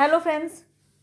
Hello friends,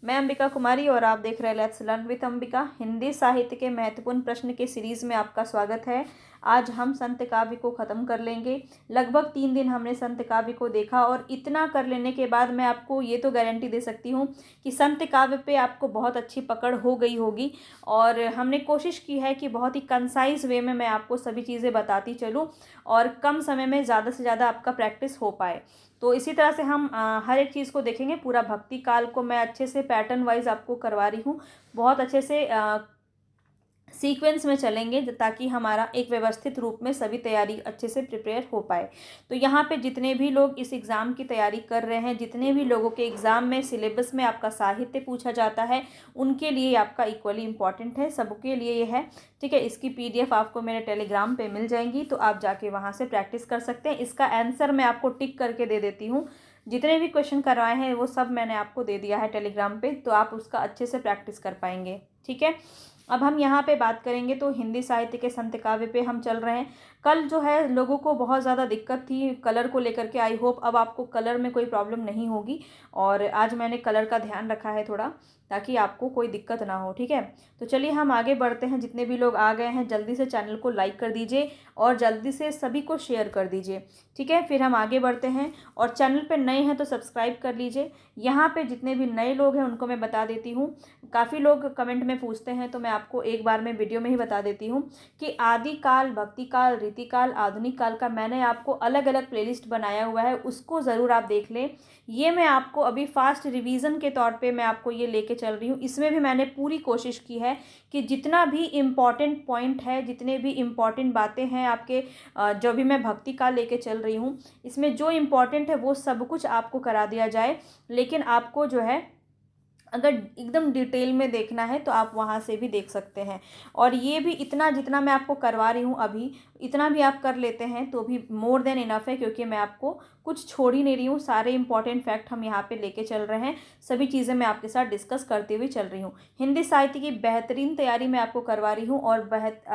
मैं अंबिका कुमारी और आप देख रहे हैं let's learn with Ambika. Hindi साहित्य के महत्वपूर्ण प्रश्न के सीरीज़ में आपका स्वागत है। आज हम संत काव्य को ख़त्म कर लेंगे। लगभग 3 दिन हमने संत काव्य को देखा और इतना कर लेने के बाद मैं आपको ये तो गारंटी दे सकती हूँ कि संत काव्य पे आपको बहुत अच्छी पकड़ हो गई होगी। और हमने कोशिश की है कि बहुत ही कंसाइज वे में मैं आपको सभी चीज़ें बताती चलूँ और कम समय में ज़्यादा से ज़्यादा आपका प्रैक्टिस हो पाए। तो इसी तरह से हम हर एक चीज़ को देखेंगे। पूरा भक्ति काल को मैं अच्छे से पैटर्न वाइज आपको करवा रही हूँ, बहुत अच्छे से सीक्वेंस में चलेंगे ताकि हमारा एक व्यवस्थित रूप में सभी तैयारी अच्छे से प्रिपेयर हो पाए। तो यहाँ पे जितने भी लोग इस एग्ज़ाम की तैयारी कर रहे हैं, जितने भी लोगों के एग्ज़ाम में सिलेबस में आपका साहित्य पूछा जाता है, उनके लिए आपका इक्वली इम्पॉर्टेंट है, सबके लिए ये है। ठीक है, इसकी PDF आपको मेरे टेलीग्राम पे मिल जाएंगी, तो आप जाके वहाँ से प्रैक्टिस कर सकते हैं। इसका आंसर मैं आपको टिक करके दे देती हूँ। जितने भी क्वेश्चन करवाए हैं वो सब मैंने आपको दे दिया है टेलीग्राम पे, तो आप उसका अच्छे से प्रैक्टिस कर पाएंगे। ठीक है, अब हम यहाँ पे बात करेंगे तो हिंदी साहित्य के संत काव्य पे हम चल रहे हैं। कल जो है लोगों को बहुत ज़्यादा दिक्कत थी कलर को लेकर के। आई होप अब आपको कलर में कोई प्रॉब्लम नहीं होगी और आज मैंने कलर का ध्यान रखा है थोड़ा, ताकि आपको कोई दिक्कत ना हो। ठीक है, तो चलिए हम आगे बढ़ते हैं। जितने भी लोग आ गए हैं जल्दी से चैनल को लाइक कर दीजिए और जल्दी से सभी को शेयर कर दीजिए। ठीक है, फिर हम आगे बढ़ते हैं। और चैनल पे नए हैं तो सब्सक्राइब कर लीजिए। यहाँ पे जितने भी नए लोग हैं उनको मैं बता देती हूँ, काफ़ी लोग कमेंट में पूछते हैं तो मैं आपको एक बार में वीडियो में ही बता देती हूँ कि आदि काल, भक्ति काल, रीति काल, आधुनिक काल का मैंने आपको अलग अलग प्लेलिस्ट बनाया हुआ है, उसको ज़रूर आप देख लें। ये मैं आपको अभी फास्ट रिवीजन के तौर पे मैं आपको ये लेके चल रही हूँ। इसमें भी मैंने पूरी कोशिश की है कि जितना भी इम्पॉर्टेंट पॉइंट है, जितने भी इम्पॉर्टेंट बातें हैं आपके, जो भी मैं भक्ति काल लेके चल रही हूँ, इसमें जो इम्पॉर्टेंट है वो सब कुछ आपको करा दिया जाए। लेकिन आपको जो है अगर एकदम डिटेल में देखना है तो आप वहाँ से भी देख सकते हैं। और ये भी इतना जितना मैं आपको करवा रही हूँ अभी, इतना भी आप कर लेते हैं तो भी मोर देन इनफ है, क्योंकि मैं आपको कुछ छोड़ ही नहीं रही हूँ। सारे इंपॉर्टेंट फैक्ट हम यहाँ पे लेके चल रहे हैं, सभी चीज़ें मैं आपके साथ डिस्कस करते हुए चल रही हूँ। हिंदी साहित्य की बेहतरीन तैयारी मैं आपको करवा रही हूँ और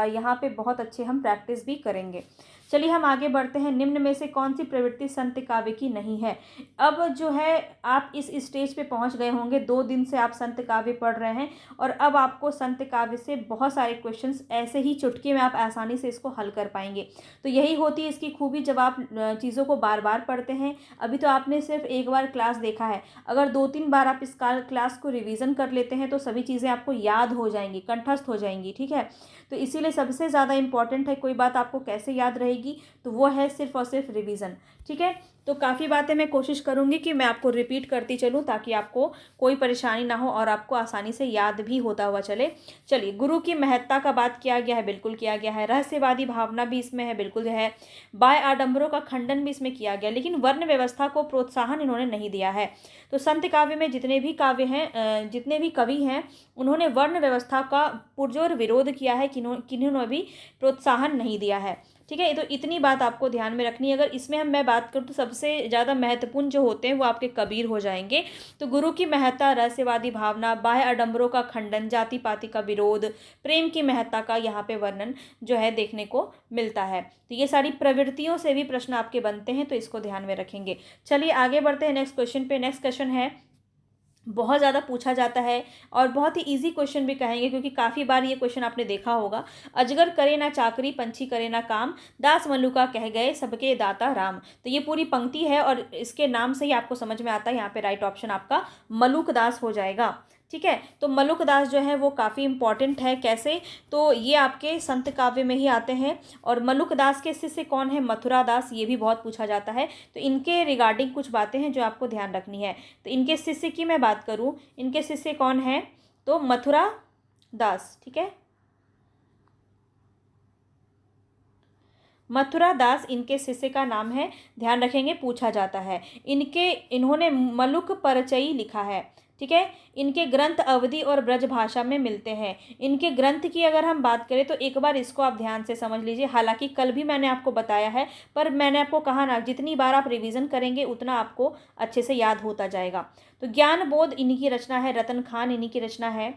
यहाँ पे बहुत अच्छे हम प्रैक्टिस भी करेंगे। चलिए हम आगे बढ़ते हैं। निम्न में से कौन सी प्रवृत्ति संत काव्य की नहीं है? अब जो है आप इस स्टेज पे पहुंच गए होंगे, 2 दिन से आप संत काव्य पढ़ रहे हैं और अब आपको संत काव्य से बहुत सारे क्वेश्चंस ऐसे ही चुटकी में आप आसानी से इसको हल कर पाएंगे। तो यही होती है इसकी खूबी, जब आप चीज़ों को बार बार पढ़ते हैं। अभी तो आपने सिर्फ एक बार क्लास देखा है, अगर 2-3 बार आप इस क्लास को रिविज़न कर लेते हैं तो सभी चीज़ें आपको याद हो जाएंगी, कंठस्थ हो जाएंगी। ठीक है, तो इसीलिए सबसे ज़्यादा इंपॉर्टेंट है कोई बात आपको कैसे याद रहेगी, तो वो है सिर्फ और सिर्फ रिवीजन। ठीक है, तो काफ़ी बातें मैं कोशिश करूंगी कि मैं आपको रिपीट करती चलूं ताकि आपको कोई परेशानी ना हो और आपको आसानी से याद भी होता हुआ चले। चलिए, गुरु की महत्ता का बात किया गया है, बिल्कुल किया गया है। रहस्यवादी भावना भी इसमें है, बिल्कुल है। बाह्य आडंबरों का खंडन भी इसमें किया गया, लेकिन वर्ण व्यवस्था को प्रोत्साहन इन्होंने नहीं दिया है। तो संत काव्य में जितने भी काव्य हैं, जितने भी कवि हैं, उन्होंने वर्ण व्यवस्था का पुरजोर विरोध किया है, किन्होंने भी प्रोत्साहन नहीं दिया है। ठीक है, तो इतनी बात आपको ध्यान में रखनी है। अगर इसमें हम मैं बात करूँ तो सबसे ज़्यादा महत्वपूर्ण जो होते हैं वो आपके कबीर हो जाएंगे। तो गुरु की महत्ता, रहस्यवादी भावना, बाह्य आडंबरों का खंडन, जाति पाति का विरोध, प्रेम की महत्ता का यहाँ पे वर्णन जो है देखने को मिलता है। तो ये सारी प्रवृत्तियों से भी प्रश्न आपके बनते हैं, तो इसको ध्यान में रखेंगे। चलिए आगे बढ़ते हैं नेक्स्ट क्वेश्चन पे। नेक्स्ट क्वेश्चन है, बहुत ज़्यादा पूछा जाता है और बहुत ही इजी क्वेश्चन भी कहेंगे, क्योंकि काफ़ी बार ये क्वेश्चन आपने देखा होगा। अजगर करे ना चाकरी, पंछी करे ना काम, दास मल्लुका कह गए सबके दाता राम। तो ये पूरी पंक्ति है और इसके नाम से ही आपको समझ में आता है, यहाँ पे राइट ऑप्शन आपका मलुक दास हो जाएगा। ठीक है, तो मलुक दास जो है वो काफ़ी इंपॉर्टेंट है। कैसे? तो ये आपके संत काव्य में ही आते हैं। और मलुक दास के शिष्य कौन है? मथुरा दास, ये भी बहुत पूछा जाता है। तो इनके रिगार्डिंग कुछ बातें हैं जो आपको ध्यान रखनी है। तो इनके शिष्य की मैं बात करूं, इनके शिष्य कौन है? तो मथुरा दास। ठीक है, मथुरा दास इनके शिष्य का नाम है, ध्यान रखेंगे, पूछा जाता है। इन्होंने मलुक परचयी लिखा है। ठीक है, इनके ग्रंथ अवधी और ब्रज भाषा में मिलते हैं। इनके ग्रंथ की अगर हम बात करें तो एक बार इसको आप ध्यान से समझ लीजिए। हालांकि कल भी मैंने आपको बताया है, पर मैंने आपको कहा ना, जितनी बार आप रिवीजन करेंगे उतना आपको अच्छे से याद होता जाएगा। तो ज्ञान बोध इन्हीं की रचना है, रतन खान इन्हीं की रचना है,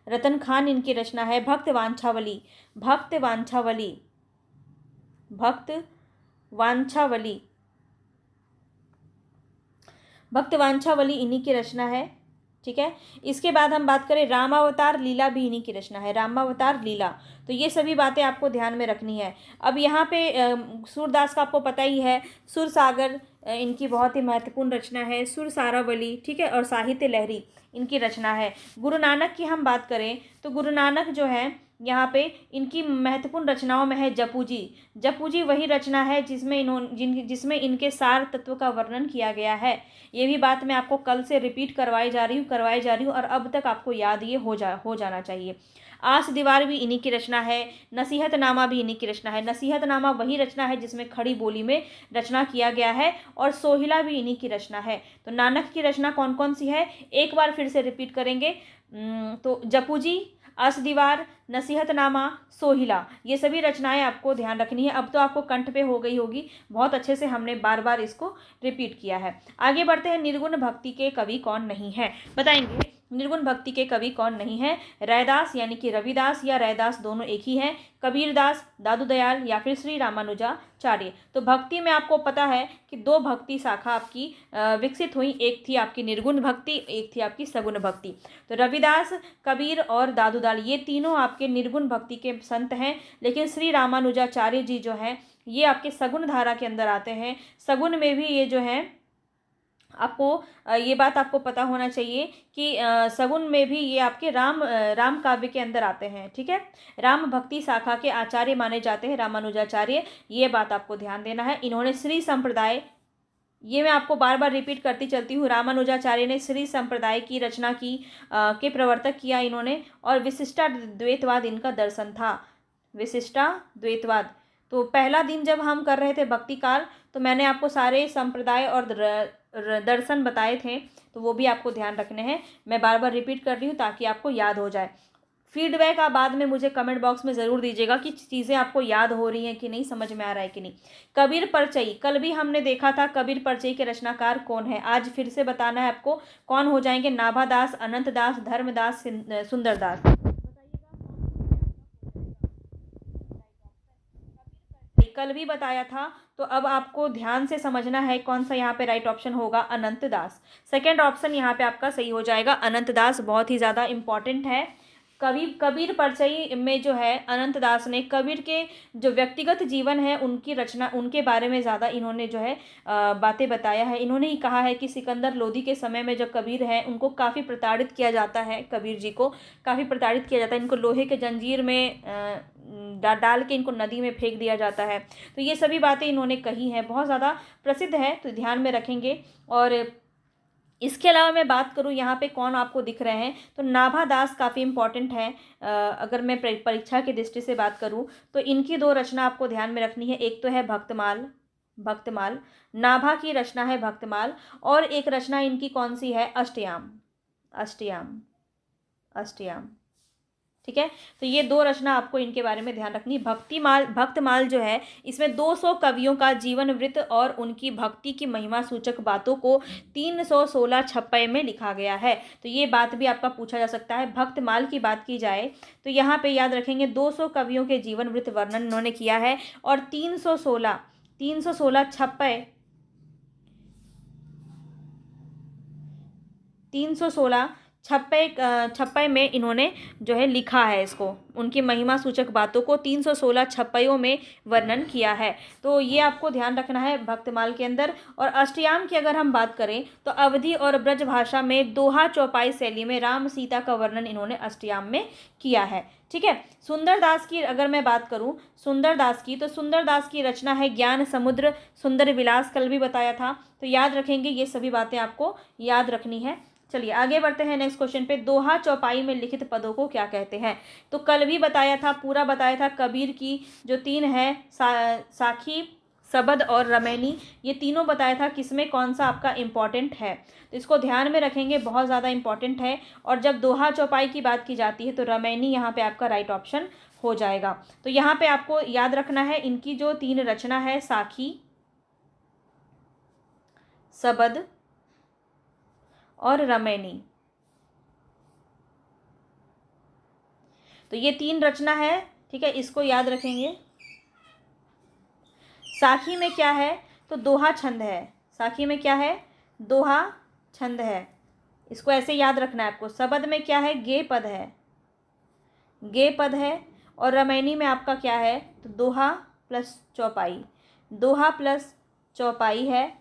रतन खान इनकी रचना है। भक्त वांछावली, भक्त वांछावली, भक्त वांछावली, भक्त वांछावली इन्हीं की रचना है। ठीक है। इसके बाद हम बात करें रामावतार लीला भी इन्हीं की रचना है, रामावतार लीला। तो ये सभी बातें आपको ध्यान में रखनी है। अब यहाँ पे सूरदास का आपको पता ही है, सुरसागर इनकी बहुत ही महत्वपूर्ण रचना है, सुरसारावली, ठीक है, और साहित्य लहरी इनकी रचना है। गुरु नानक की हम बात करें तो गुरु नानक जो है यहाँ पे इनकी महत्वपूर्ण रचनाओं में है जपूजी। जपूजी वही रचना है जिसमें इनके सार तत्व का वर्णन किया गया है। ये भी बात मैं आपको कल से रिपीट करवाई जा रही हूँ और अब तक आपको याद ये हो जाना चाहिए। आस दीवार भी इन्हीं की रचना है। नसीहतनामा भी इन्हीं की रचना है। नसीहतनामा वही रचना है जिसमें खड़ी बोली में रचना किया गया है, और सोहिला भी इन्हीं की रचना है। तो नानक की रचना कौन कौन सी है, एक बार फिर से रिपीट करेंगे। तो जपूजी, अस दीवार, नसीहतनामा, सोहिला, ये सभी रचनाएं आपको ध्यान रखनी है। अब तो आपको कंठ पे हो गई होगी, बहुत अच्छे से हमने बार बार इसको रिपीट किया है। आगे बढ़ते हैं। निर्गुण भक्ति के कवि कौन नहीं है, बताएंगे। निर्गुण भक्ति के कवि कौन नहीं है? रैदास यानी कि रविदास या रैदास दोनों एक ही हैं, कबीरदास, दादू दयाल या फिर श्री रामानुजाचार्य। तो भक्ति में आपको पता है कि दो भक्ति शाखा आपकी विकसित हुई, एक थी आपकी निर्गुण भक्ति, एक थी आपकी सगुण भक्ति। तो रविदास, कबीर और दादू दयाल ये तीनों आपके निर्गुण भक्ति के संत हैं, लेकिन श्री रामानुजाचार्य जी जो हैं ये आपके सगुण धारा के अंदर आते हैं। सगुण में भी ये जो है आपको ये बात आपको पता होना चाहिए कि सगुन में भी ये आपके राम काव्य के अंदर आते हैं, ठीक है। राम भक्ति शाखा के आचार्य माने जाते हैं रामानुजाचार्य, ये बात आपको ध्यान देना है। इन्होंने श्री संप्रदाय, ये मैं आपको बार बार रिपीट करती चलती हूँ, रामानुजाचार्य ने श्री संप्रदाय की रचना की के प्रवर्तक किया इन्होंने, और विशिष्टा द्वैतवाद इनका दर्शन था। विशिष्टा द्वैतवाद। तो पहला दिन जब हम कर रहे थे भक्ति काल, तो मैंने आपको सारे संप्रदाय और दर्शन बताए थे, तो वो भी आपको ध्यान रखने हैं। मैं बार बार रिपीट कर रही हूँ ताकि आपको याद हो जाए। फीडबैक आप बाद में मुझे कमेंट बॉक्स में ज़रूर दीजिएगा कि चीज़ें आपको याद हो रही हैं कि नहीं, समझ में आ रहा है कि नहीं। कबीर परचई, कल भी हमने देखा था कबीर परचई के रचनाकार कौन है, आज फिर से बताना है आपको कौन हो जाएंगे। नाभादास, अनंतदास, धर्मदास, सुंदरदास। कल भी बताया था, तो अब आपको ध्यान से समझना है कौन सा यहाँ पे राइट ऑप्शन होगा, अनंतदास। सेकंड ऑप्शन यहाँ पे आपका सही हो जाएगा, अनंतदास बहुत ही ज़्यादा इंपॉर्टेंट है। कबीर परचई में जो है अनंतदास ने कबीर के जो व्यक्तिगत जीवन है उनकी रचना, उनके बारे में ज़्यादा इन्होंने जो है बातें बताया है। इन्होंने ही कहा है कि सिकंदर लोदी के समय में जो कबीर है उनको काफ़ी प्रताड़ित किया जाता है, कबीर जी को काफ़ी प्रताड़ित किया जाता है, इनको लोहे के जंजीर में डाल के इनको नदी में फेंक दिया जाता है। तो ये सभी बातें इन्होंने कही हैं, बहुत ज़्यादा प्रसिद्ध है, तो ध्यान में रखेंगे। और इसके अलावा मैं बात करूँ यहाँ पे कौन आपको दिख रहे हैं, तो नाभादास काफ़ी इंपॉर्टेंट है। अगर मैं परीक्षा की दृष्टि से बात करूँ तो इनकी दो रचना आपको ध्यान में रखनी है। एक तो है भक्तमाल, नाभा की रचना है भक्तमाल, और एक रचना इनकी कौन सी है, अष्टयाम। ठीक है, तो ये दो रचना आपको इनके बारे में ध्यान रखनी। भक्तमाल जो है इसमें 200 कवियों का जीवन वृत्त और उनकी भक्ति की महिमा सूचक बातों को 316 छप्पे में लिखा गया है। तो ये बात भी आपका पूछा जा सकता है। भक्तमाल की बात की जाए तो यहाँ पे याद रखेंगे 200 कवियों के जीवन वृत्त वर्णन इन्होंने किया है, और 316 छप्पे, 316 छप्पे में इन्होंने जो है लिखा है इसको, उनकी महिमा सूचक बातों को 316 छप्पयों में वर्णन किया है। तो ये आपको ध्यान रखना है भक्तमाल के अंदर। और अष्टयाम की अगर हम बात करें तो अवधि और ब्रज भाषा में दोहा चौपाई शैली में राम सीता का वर्णन इन्होंने अष्टयाम में किया है। ठीक है, सुंदरदास की अगर मैं बात करूं, सुंदरदास की रचना है ज्ञान समुद्र सुंदर विलास, कल भी बताया था, तो याद रखेंगे, ये सभी बातें आपको याद रखनी है। चलिए आगे बढ़ते हैं नेक्स्ट क्वेश्चन पे। दोहा चौपाई में लिखित पदों को क्या कहते हैं? तो कल भी बताया था, पूरा बताया था। कबीर की जो 3 है, साखी, सबद और रमैनी, ये तीनों बताया था किसमें कौन सा आपका इंपॉर्टेंट है, तो इसको ध्यान में रखेंगे, बहुत ज़्यादा इंपॉर्टेंट है। और जब दोहा चौपाई की बात की जाती है तो रमैनी यहाँ पे आपका राइट ऑप्शन हो जाएगा। तो यहाँ पे आपको याद रखना है इनकी जो 3 रचना है, साखी, सबद और रमैनी, तो ये 3 रचना है। ठीक है, इसको याद रखेंगे। साखी में क्या है, तो दोहा छंद है। साखी में क्या है, दोहा छंद है, इसको ऐसे याद रखना है आपको। सबद में क्या है, गे पद है, गे पद है। और रमैनी में आपका क्या है, तो दोहा प्लस चौपाई, दोहा प्लस चौपाई है।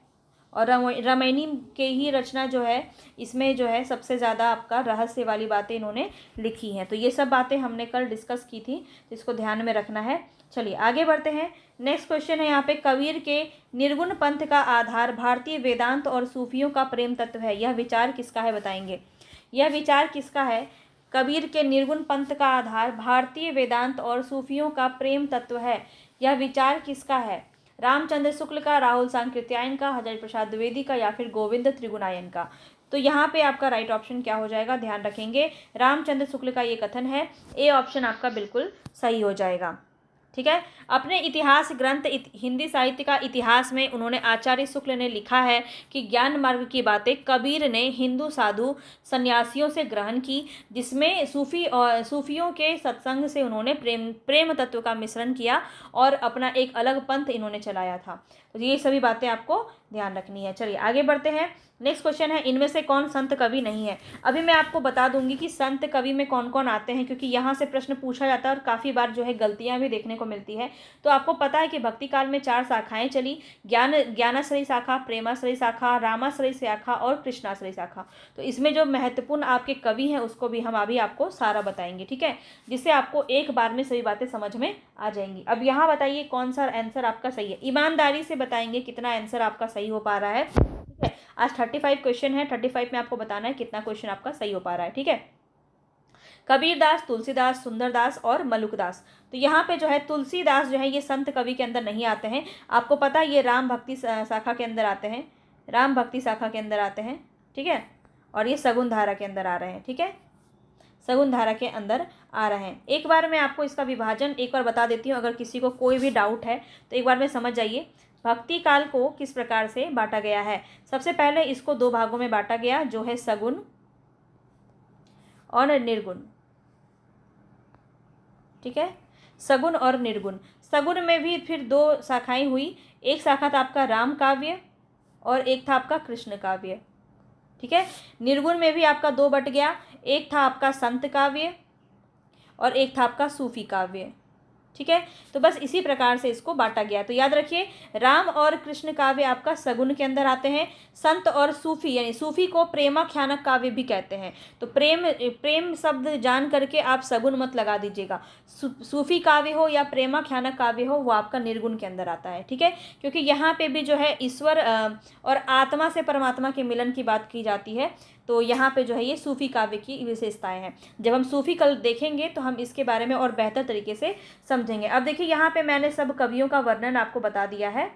और रमैनी के ही रचना जो है, इसमें जो है सबसे ज़्यादा आपका रहस्य वाली बातें इन्होंने लिखी हैं। तो ये सब बातें हमने कल डिस्कस की थी, तो इसको ध्यान में रखना है। चलिए आगे बढ़ते हैं। नेक्स्ट क्वेश्चन है यहाँ पे, कबीर के निर्गुण पंथ का आधार भारतीय वेदांत और सूफियों का प्रेम तत्व है, यह विचार किसका है, बताएंगे। यह विचार किसका है, कबीर के निर्गुण पंथ का आधार भारतीय वेदांत और सूफियों का प्रेम तत्व है, यह विचार किसका है। रामचंद्र शुक्ल का, राहुल सांकृत्यायन का, हरिहर प्रसाद द्विवेदी का, या फिर गोविंद त्रिगुणायन का। तो यहाँ पे आपका राइट ऑप्शन क्या हो जाएगा, ध्यान रखेंगे, रामचंद्र शुक्ल का ये कथन है। ए ऑप्शन आपका बिल्कुल सही हो जाएगा। ठीक है। अपने इतिहास ग्रंथ हिंदी साहित्य का इतिहास में उन्होंने, आचार्य शुक्ल ने लिखा है कि ज्ञान मार्ग की बातें कबीर ने हिंदू साधु सन्यासियों से ग्रहण की, जिसमें सूफियों के सत्संग से उन्होंने प्रेम तत्व का मिश्रण किया और अपना एक अलग पंथ इन्होंने चलाया था। तो ये सभी बातें आपको ध्यान रखनी है। चलिए आगे बढ़ते हैं। नेक्स्ट क्वेश्चन है, इनमें से कौन संत कवि नहीं है। अभी मैं आपको बता दूंगी कि संत कवि में कौन कौन आते हैं, क्योंकि यहाँ से प्रश्न पूछा जाता है और काफ़ी बार जो है गलतियाँ भी देखने को मिलती है। तो आपको पता है कि भक्ति काल में 4 शाखाएं चली, ज्ञानाश्रयी शाखा, प्रेमाश्रयी शाखा, रामाश्रयी शाखा और कृष्णाश्रयी शाखा। तो इसमें जो महत्वपूर्ण आपके कवि हैं उसको भी हम अभी आपको सारा बताएंगे, ठीक है, जिससे आपको एक बार में सभी बातें समझ में आ जाएंगी। अब यहाँ बताइए कौन सा आंसर आपका सही है, ईमानदारी से बताएंगे कितना आंसर आपका सही हो पा रहा है। ठीक है, आज 35 क्वेश्चन है, 35 में आपको बताना है कितना क्वेश्चन आपका सही हो पा रहा है। ठीक है, कबीरदास, तुलसीदास, सुंदरदास और मलुकदास। तो यहाँ पे जो है तुलसीदास जो है ये संत कवि के अंदर नहीं आते हैं। आपको पता है ये राम भक्ति शाखा के अंदर आते हैं, राम भक्ति शाखा के अंदर आते हैं। ठीक है, और ये सगुन धारा के अंदर आ रहे हैं। ठीक है, सगुन धारा के अंदर आ रहे हैं। एक बार मैं आपको इसका विभाजन एक बार बता देती हूँ, अगर किसी को कोई भी डाउट है तो एक बार में समझ जाइए। भक्ति काल को किस प्रकार से बांटा गया है। सबसे पहले इसको 2 भागों में बांटा गया, जो है सगुन और निर्गुण। ठीक है, सगुन और निर्गुण। सगुन में भी फिर 2 शाखाएं हुई, एक शाखा था आपका राम काव्य और एक था आपका कृष्ण काव्य। ठीक है, निर्गुण में भी आपका 2 बट गया, एक था आपका संत काव्य और एक था आपका सूफी काव्य। ठीक है, तो बस इसी प्रकार से इसको बांटा गया। तो याद रखिए, राम और कृष्ण काव्य आपका सगुन के अंदर आते हैं। संत और सूफी, यानी सूफी को प्रेमाख्यानक काव्य भी कहते हैं। तो प्रेम शब्द जान करके आप सगुन मत लगा दीजिएगा। सूफी काव्य हो या प्रेमाख्यानक काव्य हो, वो आपका निर्गुण के अंदर आता है। ठीक है, क्योंकि यहाँ पे भी जो है ईश्वर और आत्मा से परमात्मा के मिलन की बात की जाती है। तो यहाँ पे जो है ये सूफी काव्य की विशेषताएं हैं। जब हम सूफी कल देखेंगे तो हम इसके बारे में और बेहतर तरीके से समझेंगे। अब देखिए यहाँ पे मैंने सब कवियों का वर्णन आपको बता दिया है।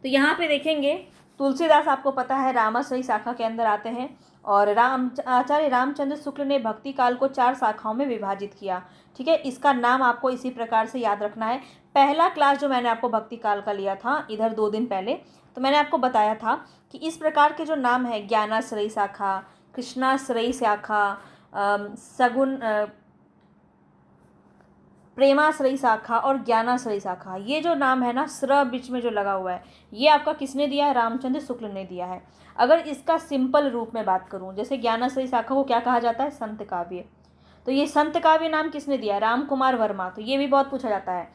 तो यहाँ पे देखेंगे, तुलसीदास आपको पता है रामाश्रयी शाखा के अंदर आते हैं, और आचार्य रामचंद्र शुक्ल ने भक्ति काल को 4 शाखाओं में विभाजित किया। ठीक है, इसका नाम आपको इसी प्रकार से याद रखना है। पहला क्लास जो मैंने आपको भक्ति काल का लिया था इधर 2 दिन पहले, तो मैंने आपको बताया था कि इस प्रकार के जो नाम है, ज्ञानाश्रयी शाखा, कृष्णाश्रयी शाखा, सगुन प्रेमाश्रयी शाखा और ज्ञानाश्रयी शाखा, ये जो नाम है ना, स्र बीच में जो लगा हुआ है, ये आपका किसने दिया है, रामचंद्र शुक्ल ने दिया है। अगर इसका सिंपल रूप में बात करूं, जैसे ज्ञानाश्रयी शाखा को क्या कहा जाता है, संत काव्य। तो ये संत काव्य नाम किसने दिया, राम कुमार वर्मा। तो ये भी बहुत पूछा जाता है,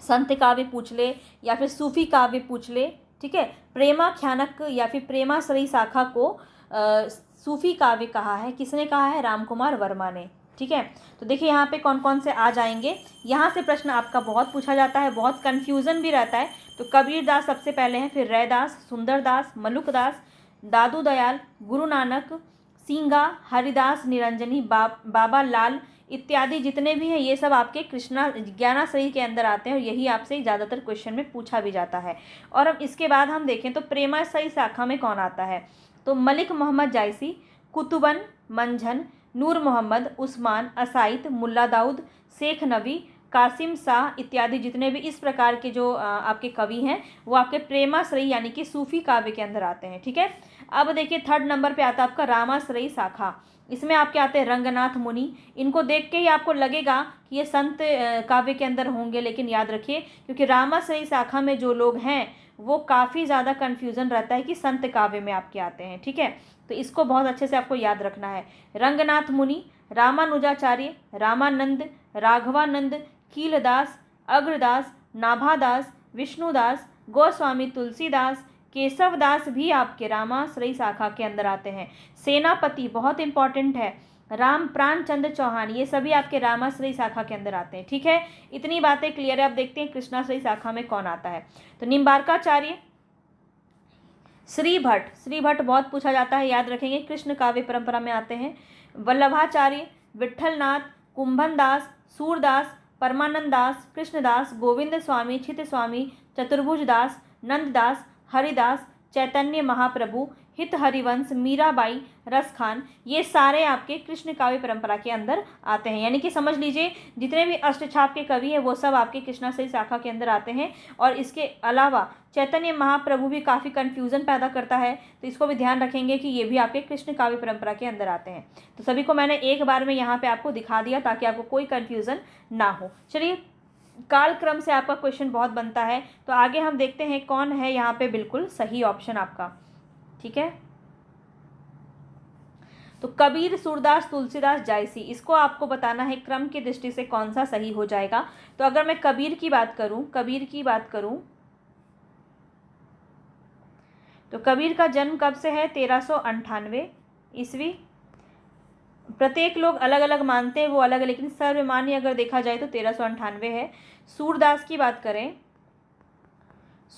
संत काव्य पूछ ले या फिर सूफी काव्य पूछ ले। ठीक है, प्रेमाख्यानक या फिर प्रेमाश्रयी शाखा को सूफी काव्य कहा है, किसने कहा है, राम कुमार वर्मा ने। ठीक है, तो देखिए यहाँ पे कौन कौन से आ जाएंगे। यहाँ से प्रश्न आपका बहुत पूछा जाता है, बहुत कन्फ्यूज़न भी रहता है। तो कबीरदास सबसे पहले हैं, फिर रैदास, सुंदरदास, मलुकदास, दादू दयाल, गुरु नानक, सिंगा, हरिदास निरंजनी, बाबा लाल इत्यादि जितने भी हैं, ये सब आपके ज्ञानाश्रयी के अंदर आते हैं, और यही आपसे ज़्यादातर क्वेश्चन में पूछा भी जाता है। और अब इसके बाद हम देखें तो प्रेमाश्रयी शाखा में कौन आता है, तो मलिक मोहम्मद जायसी, कुतुबन, मंझन, नूर मोहम्मद, उस्मान, असाइद, मुल्ला दाऊद, शेख नबी, कासिम शाह इत्यादि जितने भी इस प्रकार के जो आपके कवि हैं, वो आपके प्रेमाश्रयी यानी कि सूफी काव्य के अंदर आते हैं। ठीक है, अब देखिए 3rd नंबर पे आता है आपका रामाश्रयी शाखा। इसमें आपके आते हैं रंगनाथ मुनि। इनको देख के ही आपको लगेगा कि ये संत काव्य के अंदर होंगे, लेकिन याद रखिए, क्योंकि रामाश्रयी शाखा में जो लोग हैं वो काफ़ी ज़्यादा कन्फ्यूज़न रहता है कि संत काव्य में आपके आते हैं। ठीक है, तो इसको बहुत अच्छे से आपको याद रखना है। रंगनाथ मुनि, रामानुजाचार्य, रामानंद, राघवानंद, कीलदास, अग्रदास, नाभादास, विष्णुदास, गोस्वामी तुलसीदास, केशवदास भी आपके रामाश्रयी शाखा के अंदर आते हैं। सेनापति बहुत इंपॉर्टेंट है, राम प्राण चंद्र चौहान, ये सभी आपके रामाश्रयी शाखा के अंदर आते हैं। ठीक है, इतनी बातें क्लियर है। अब देखते हैं कृष्णाश्रयी शाखा में कौन आता है। तो निम्बार्काचार्य, श्री भट्ट, श्री भट्ट बहुत पूछा जाता है, याद रखेंगे, कृष्ण काव्य परंपरा में आते हैं। वल्लभाचार्य, विट्ठलनाथ, कुंभन दास, सूरदास, परमानंद दास, कृष्णदास, गोविंद स्वामी, चित स्वामी, चतुर्भुज दास, नंददास, हरिदास, चैतन्य महाप्रभु, हित हरिवंश, मीराबाई, रसखान, ये सारे आपके कृष्ण काव्य परंपरा के अंदर आते हैं। यानी कि समझ लीजिए जितने भी अष्टछाप के कवि हैं वो सब आपके कृष्णाश्रयी शाखा के अंदर आते हैं। और इसके अलावा चैतन्य महाप्रभु भी काफ़ी कन्फ्यूज़न पैदा करता है, तो इसको भी ध्यान रखेंगे कि ये भी आपके कृष्ण काव्य परंपरा के अंदर आते हैं। तो सभी को मैंने एक बार में यहाँ पर आपको दिखा दिया ताकि आपको कोई कन्फ्यूज़न ना हो। चलिए, कालक्रम से आपका क्वेश्चन बहुत बनता है, तो आगे हम देखते हैं कौन है यहाँ पे बिल्कुल सही ऑप्शन आपका। ठीक है, तो कबीर, सूरदास, तुलसीदास, जायसी, इसको आपको बताना है क्रम की दृष्टि से कौन सा सही हो जाएगा। तो अगर मैं कबीर की बात करूं, तो कबीर का जन्म कब से है? 1398 ईस्वी। प्रत्येक लोग अलग अलग मानते हैं, वो अलग, लेकिन सर्वमान्य अगर देखा जाए तो 1398 है। सूरदास की बात करें,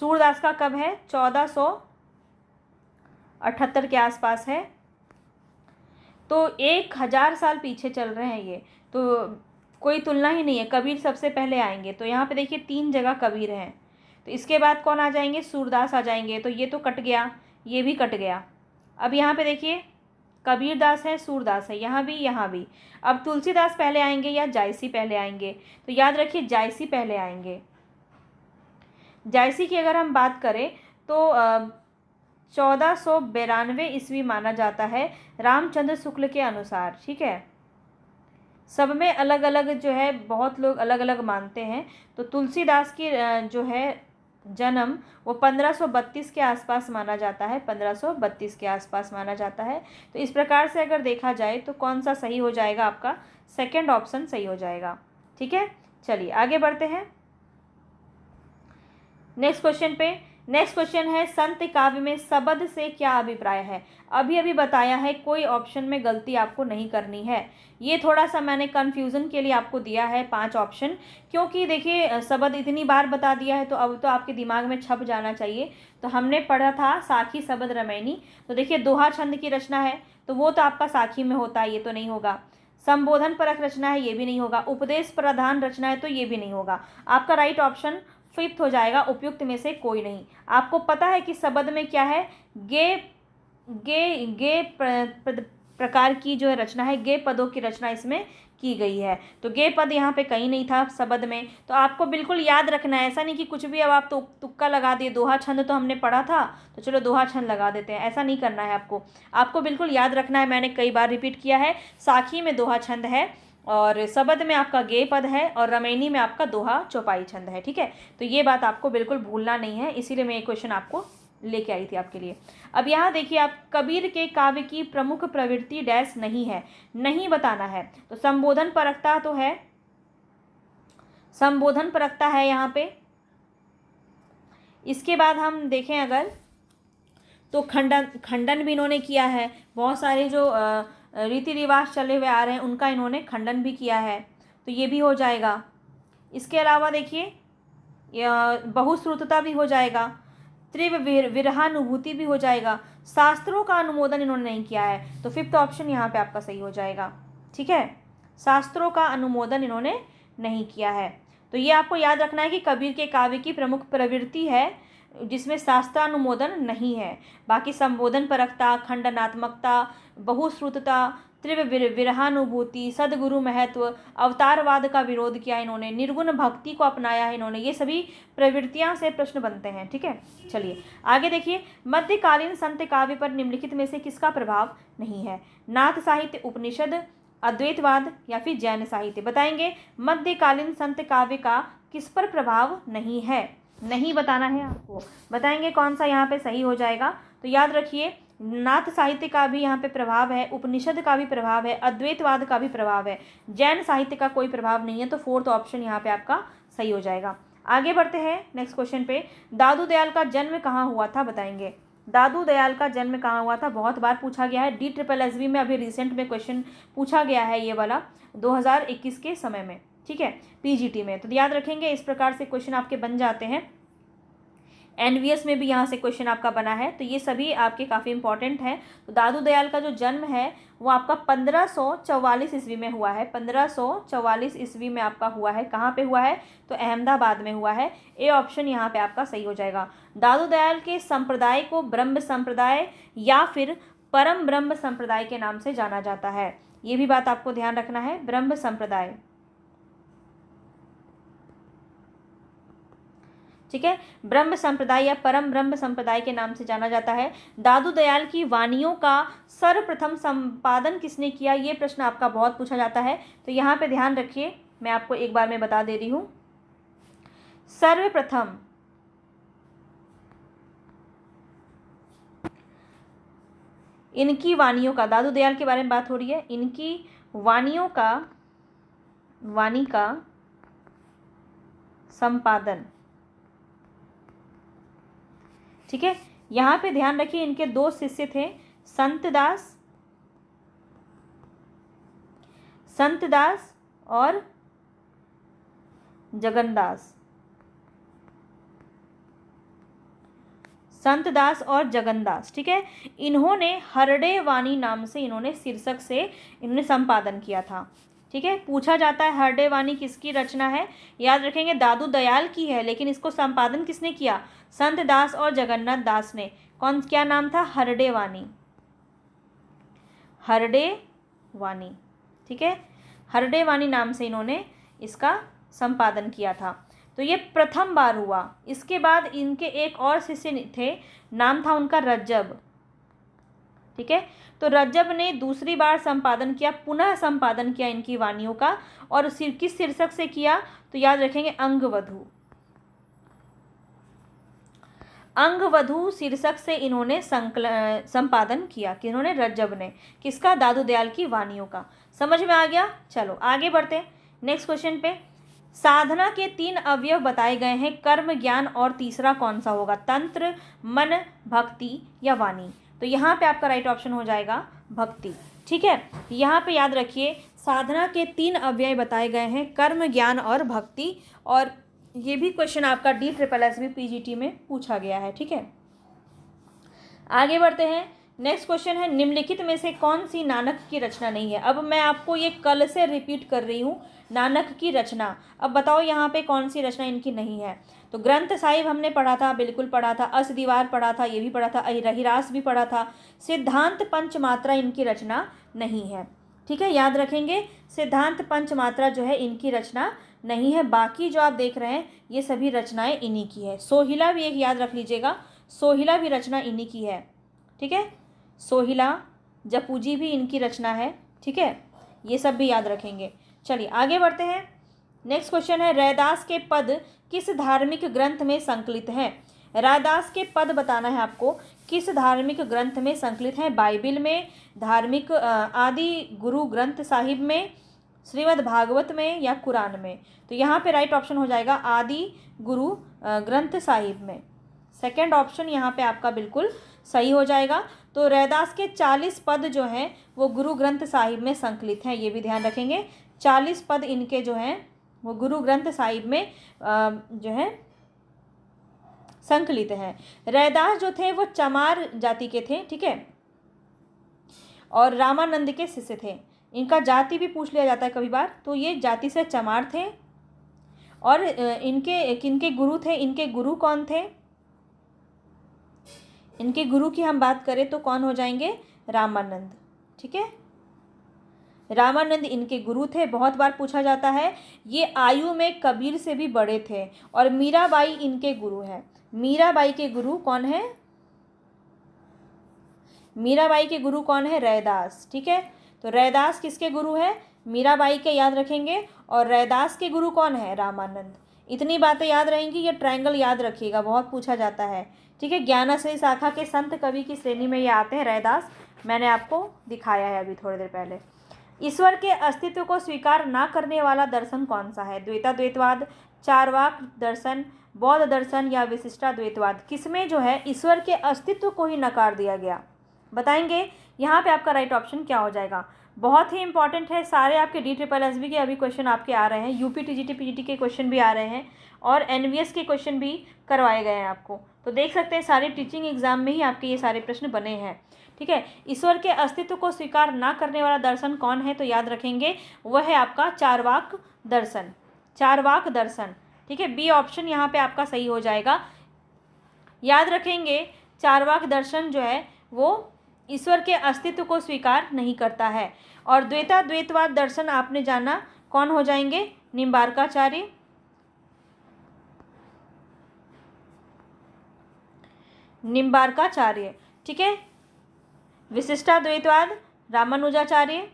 सूरदास का कब है? 1478 के आसपास है। तो 1000 साल पीछे चल रहे हैं ये, तो कोई तुलना ही नहीं है। कबीर सबसे पहले आएंगे। तो यहाँ पे देखिए 3 जगह कबीर हैं, तो इसके बाद कौन आ जाएंगे? सूरदास आ जाएंगे। तो ये तो कट गया, ये भी कट गया। अब यहाँ पे देखिए कबीरदास है, सूरदास है, यहाँ भी। अब तुलसीदास पहले आएंगे या जायसी पहले आएंगे? तो याद रखिए जायसी पहले आएंगे। जायसी की अगर हम बात करें तो 1492 ईस्वी माना जाता है रामचंद्र शुक्ल के अनुसार। ठीक है, सब में अलग अलग जो है, बहुत लोग अलग अलग मानते हैं। तो तुलसीदास की जो है जन्म वो 1532 के आसपास माना जाता है, 1532 के आसपास माना जाता है। तो इस प्रकार से अगर देखा जाए तो कौन सा सही हो जाएगा? आपका सेकंड ऑप्शन सही हो जाएगा। ठीक है, चलिए आगे बढ़ते हैं नेक्स्ट क्वेश्चन पे। नेक्स्ट क्वेश्चन है, संत काव्य में शब्द से क्या अभिप्राय है? अभी बताया है, कोई ऑप्शन में गलती आपको नहीं करनी है। ये थोड़ा सा मैंने कन्फ्यूज़न के लिए आपको दिया है 5 ऑप्शन, क्योंकि देखिए शब्द इतनी बार बता दिया है तो अब तो आपके दिमाग में छप जाना चाहिए। तो हमने पढ़ा था साखी शब्द रमैनी, तो देखिए दोहा छंद की रचना है, तो वो तो आपका साखी में होता है, ये तो नहीं होगा। संबोधन परक रचना है, ये भी नहीं होगा। उपदेश प्रधान रचना है, तो ये भी नहीं होगा। आपका राइट ऑप्शन 5th हो जाएगा, उपयुक्त में से कोई नहीं। आपको पता है कि शब्द में क्या है? गे प्रकार की जो रचना है, गे पदों की रचना इसमें की गई है। तो गे पद यहाँ पे कहीं नहीं था शब्द में। तो आपको बिल्कुल याद रखना है, ऐसा नहीं कि कुछ भी अब आप तो तुक्का लगा दिए। दोहा छंद तो हमने पढ़ा था, तो चलो दोहा छंद लगा देते हैं, ऐसा नहीं करना है आपको बिल्कुल याद रखना है। मैंने कई बार रिपीट किया है, साखी में दोहा छंद है, और शब्द में आपका गे पद है, और रमैनी में आपका दोहा चौपाई छंद है। ठीक है, तो ये बात आपको बिल्कुल भूलना नहीं है, इसीलिए मैं ये क्वेश्चन आपको लेके आई थी आपके लिए। अब यहाँ देखिए, आप कबीर के काव्य की प्रमुख प्रवृत्ति डैश नहीं है, नहीं बताना है। तो संबोधन परकता तो है, संबोधन परकता है यहाँ पे। इसके बाद हम देखें अगर, तो खंडन भी इन्होंने किया है। बहुत सारे जो रीति रिवाज चले हुए आ रहे हैं उनका इन्होंने खंडन भी किया है, तो ये भी हो जाएगा। इसके अलावा देखिए बहुश्रुतता भी हो जाएगा, तीव्र विरहानुभूति भी हो जाएगा। शास्त्रों का अनुमोदन इन्होंने नहीं किया है, तो 5th ऑप्शन यहाँ पे आपका सही हो जाएगा। ठीक है, शास्त्रों का अनुमोदन इन्होंने नहीं किया है। तो ये आपको याद रखना है कि कबीर के काव्य की प्रमुख प्रवृत्ति है जिसमें शास्त्रानुमोदन नहीं है। बाकी संबोधन परकता, खंडनात्मकता, बहुश्रुतता, तीव्र विरहानुभूति, सदगुरु महत्व, अवतारवाद का विरोध किया इन्होंने, निर्गुण भक्ति को अपनाया है इन्होंने, ये सभी प्रवृत्तियां से प्रश्न बनते हैं। ठीक है, चलिए आगे देखिए, मध्यकालीन संत काव्य पर निम्नलिखित में से किसका प्रभाव नहीं है? नाथ साहित्य, उपनिषद, अद्वैतवाद या फिर जैन साहित्य? बताएंगे मध्यकालीन संत काव्य का किस पर प्रभाव नहीं है? नहीं बताना है आपको, बताएंगे कौन सा यहाँ पे सही हो जाएगा। तो याद रखिए, नाथ साहित्य का भी यहाँ पे प्रभाव है, उपनिषद का भी प्रभाव है, अद्वैतवाद का भी प्रभाव है, जैन साहित्य का कोई प्रभाव नहीं है। तो फोर्थ ऑप्शन यहाँ पे आपका सही हो जाएगा। आगे बढ़ते हैं नेक्स्ट क्वेश्चन पे। दादू दयाल का जन्म कहाँ हुआ था, बताएंगे। दादू दयाल का जन्म कहाँ हुआ था, बहुत बार पूछा गया है। DSSB में अभी रिसेंट में क्वेश्चन पूछा गया है ये वाला 2021 के समय में, ठीक है, PGT में। तो याद रखेंगे, इस प्रकार से क्वेश्चन आपके बन जाते हैं। NVS में भी यहाँ से क्वेश्चन आपका बना है, तो ये सभी आपके काफ़ी इंपॉर्टेंट हैं। तो दादू दयाल का जो जन्म है वो आपका 1544 ईस्वी में हुआ है। 1544 ईस्वी में आपका हुआ है। कहाँ पे हुआ है, तो अहमदाबाद में हुआ है। ए ऑप्शन यहाँ पे आपका सही हो जाएगा। दादू दयाल के संप्रदाय को ब्रह्म संप्रदाय या फिर परम ब्रह्म संप्रदाय के नाम से जाना जाता है। ये भी बात आपको ध्यान रखना है, ब्रह्म संप्रदाय, ठीक है, ब्रह्म संप्रदाय या परम ब्रह्म संप्रदाय के नाम से जाना जाता है। दादू दयाल की वाणियों का सर्वप्रथम संपादन किसने किया, ये प्रश्न आपका बहुत पूछा जाता है। तो यहाँ पे ध्यान रखिए, मैं आपको एक बार में बता दे रही हूँ। सर्वप्रथम इनकी वाणियों का, दादू दयाल के बारे में बात हो रही है, इनकी वाणियों का, वाणी का संपादन, ठीक है। यहाँ पे ध्यान रखिए, इनके दो शिष्य थे, संत दास और जगन्दास, संत दास और जगन्दास, ठीक है। इन्होंने हरडे वाणी नाम से इन्होंने शीर्षक से इन्होंने संपादन किया था, ठीक है। पूछा जाता है हरडे वाणी किसकी रचना है, याद रखेंगे दादू दयाल की है, लेकिन इसको संपादन किसने किया, संत दास और जगन्नाथ दास ने। कौन, क्या नाम था, हरडे वाणी, हरडे वाणी, ठीक है, हरडे वाणी नाम से इन्होंने इसका संपादन किया था। तो ये प्रथम बार हुआ। इसके बाद इनके एक और शिष्य थे, नाम था उनका रज्जब, ठीक है। तो रज्जब ने दूसरी बार संपादन किया, पुनः संपादन किया इनकी वाणियों का, और किस शीर्षक से किया, तो याद रखेंगे अंगवधू, अंगवधू शीर्षक से इन्होंने संपादन किया, किन्होंने, रज्जब ने, किसका, दादू दयाल की वाणियों का। समझ में आ गया। चलो आगे बढ़ते हैं नेक्स्ट क्वेश्चन पे। साधना के 3 अवयव बताए गए हैं, कर्म, ज्ञान और तीसरा कौन सा होगा, तंत्र, मन, भक्ति या वाणी। तो यहाँ पे आपका राइट ऑप्शन हो जाएगा भक्ति, ठीक है। यहाँ पे याद रखिए, साधना के 3 अवयव बताए गए हैं, कर्म, ज्ञान और भक्ति, और ये भी क्वेश्चन आपका DSSB PGT में पूछा गया है, ठीक है। आगे बढ़ते हैं, नेक्स्ट क्वेश्चन है, निम्नलिखित में से कौन सी नानक की रचना नहीं है। अब मैं आपको ये कल से रिपीट कर रही हूँ, नानक की रचना। अब बताओ यहाँ पे कौन सी रचना इनकी नहीं है। तो ग्रंथ साहिब हमने पढ़ा था, बिल्कुल पढ़ा था, अस दीवार पढ़ा था, ये भी पढ़ा था, रहीरास भी पढ़ा था। सिद्धांत पंचमात्रा इनकी रचना नहीं है, ठीक है, याद रखेंगे, सिद्धांत पंचमात्रा जो है इनकी रचना नहीं है। बाकी जो आप देख रहे हैं ये सभी रचनाएं इन्हीं की है। सोहिला भी एक याद रख लीजिएगा, सोहिला भी रचना इन्हीं की है, ठीक है। सोहिला, जपूजी भी इनकी रचना है, ठीक है, ये सब भी याद रखेंगे। चलिए आगे बढ़ते हैं। नेक्स्ट क्वेश्चन है, रैदास के पद किस धार्मिक ग्रंथ में संकलित हैं। रैदास के पद बताना है आपको, किस धार्मिक ग्रंथ में संकलित हैं। बाइबिल में, धार्मिक आदि गुरु ग्रंथ साहिब में, श्रीमद् भागवत में या कुरान में। तो यहाँ पे राइट ऑप्शन हो जाएगा आदि गुरु ग्रंथ साहिब में। सेकंड ऑप्शन यहाँ पे आपका बिल्कुल सही हो जाएगा। तो रैदास के 40 पद जो हैं वो गुरु ग्रंथ साहिब में संकलित हैं, ये भी ध्यान रखेंगे। 40 पद इनके जो हैं वो गुरु ग्रंथ साहिब में जो है संकलित हैं। रैदास जो थे वो चमार जाति के थे, ठीक है, और रामानंद के शिष्य थे। इनका जाति भी पूछ लिया जाता है कभी बार, तो ये जाति से चमार थे। और इनके किनके गुरु थे, इनके गुरु कौन थे, इनके गुरु की हम बात करें तो कौन हो जाएंगे, रामानंद, ठीक है। रामानंद इनके गुरु थे, बहुत बार पूछा जाता है। ये आयु में कबीर से भी बड़े थे। और मीराबाई इनके गुरु हैं। मीराबाई के गुरु कौन है, मीराबाई के गुरु कौन है, रैदास, ठीक है। तो रैदास किसके गुरु है, मीराबाई के, याद रखेंगे। और रैदास के गुरु कौन है, रामानंद। इतनी बातें याद रहेंगी। ये ट्रायंगल याद रखिएगा, बहुत पूछा जाता है, ठीक है। ज्ञानाश्रयी शाखा के संत कवि की श्रेणी में ये आते हैं रैदास, मैंने आपको दिखाया है अभी थोड़ी देर पहले। ईश्वर के अस्तित्व को स्वीकार ना करने वाला दर्शन कौन सा है? द्वैताद्वैतवाद, चारवाक दर्शन, बौद्ध दर्शन या विशिष्टाद्वैतवाद? किसमें जो है ईश्वर के अस्तित्व को ही नकार दिया गया, बताएंगे। यहाँ पे आपका राइट ऑप्शन क्या हो जाएगा? बहुत ही इंपॉर्टेंट है, सारे आपके DSSB के अभी क्वेश्चन आपके आ रहे हैं, यूपी TGT PGT के क्वेश्चन भी आ रहे हैं और NVS के क्वेश्चन भी करवाए गए हैं आपको। तो देख सकते हैं सारे टीचिंग एग्जाम में ही आपके ये सारे प्रश्न बने हैं, ठीक है। ईश्वर के अस्तित्व को स्वीकार ना करने वाला दर्शन कौन है? तो याद रखेंगे वह है आपका चारवाक दर्शन, चारवाक दर्शन, ठीक है। बी ऑप्शन यहाँ पे आपका सही हो जाएगा। याद रखेंगे चारवाक दर्शन जो है वो ईश्वर के अस्तित्व को स्वीकार नहीं करता है। और द्वैताद्वैतवाद दर्शन आपने जाना कौन हो जाएंगे? निम्बार्काचार्य, निम्बार्काचार्य, ठीक है। विशिष्टाद्वैतवाद रामानुजाचार्य,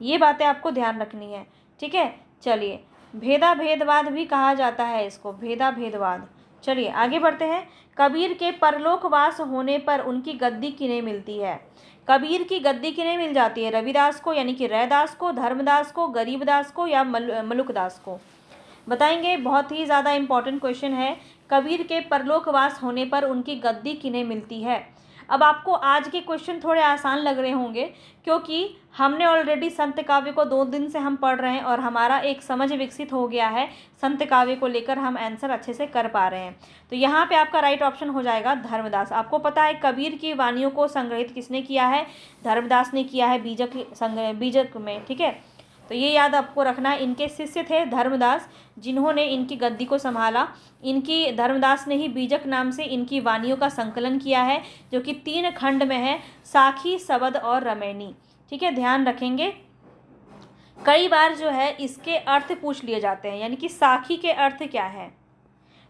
ये बातें आपको ध्यान रखनी है, ठीक है। चलिए, भेदाभेदवाद भी कहा जाता है इसको, भेदाभेदवाद। चलिए आगे बढ़ते हैं। कबीर के परलोकवास होने पर उनकी गद्दी किन्हें मिलती है? कबीर की गद्दी किन्हें मिल जाती है? रविदास को यानी कि रैदास को, धर्मदास को, गरीबदास को या मलुकदास को? बताएंगे, बहुत ही ज़्यादा इंपॉर्टेंट क्वेश्चन है। कबीर के परलोकवास होने पर उनकी गद्दी किन्हें मिलती है? अब आपको आज के क्वेश्चन थोड़े आसान लग रहे होंगे क्योंकि हमने ऑलरेडी संत काव्य को 2 दिन से हम पढ़ रहे हैं और हमारा एक समझ विकसित हो गया है संत काव्य को लेकर, हम आंसर अच्छे से कर पा रहे हैं। तो यहाँ पे आपका राइट ऑप्शन हो जाएगा धर्मदास। आपको पता है कबीर की वाणियों को संग्रहित किसने किया है? धर्मदास ने किया है, बीजक में, ठीक है। तो ये याद आपको रखना है। इनके शिष्य थे धर्मदास जिन्होंने इनकी गद्दी को संभाला। इनकी धर्मदास ने ही बीजक नाम से इनकी वाणियों का संकलन किया है जो कि 3 खंड में है, साखी, सबद और रमैनी, ठीक है। ध्यान रखेंगे कई बार जो है इसके अर्थ पूछ लिए जाते हैं, यानी कि साखी के अर्थ क्या है?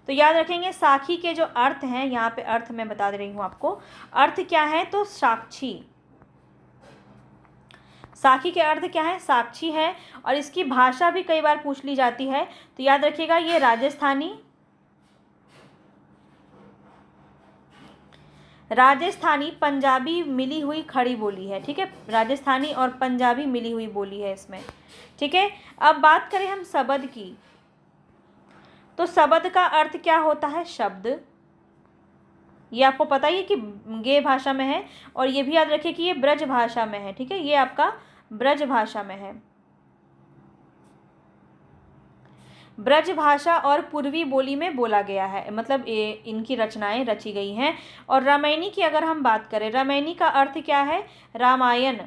तो याद रखेंगे साखी के जो अर्थ हैं, यहाँ पे अर्थ मैं बता दे रही हूँ आपको। अर्थ क्या है? तो साक्षी। साखी के अर्थ क्या है? साक्षी है। और इसकी भाषा भी कई बार पूछ ली जाती है, तो याद रखिएगा ये राजस्थानी पंजाबी मिली हुई खड़ी बोली है, ठीक है। राजस्थानी और पंजाबी मिली हुई बोली है इसमें, ठीक है। अब बात करें हम शब्द की, तो शब्द का अर्थ क्या होता है? शब्द। ये आपको पता ही है कि गे भाषा में है और ये भी याद रखिए कि ये ब्रज भाषा में है, ठीक है। ये आपका ब्रज भाषा में है। ब्रज भाषा और पूर्वी बोली में बोला गया है, मतलब इनकी रचनाएं रची गई हैं। और रामायणी की अगर हम बात करें, रामायणी का अर्थ क्या है? रामायण।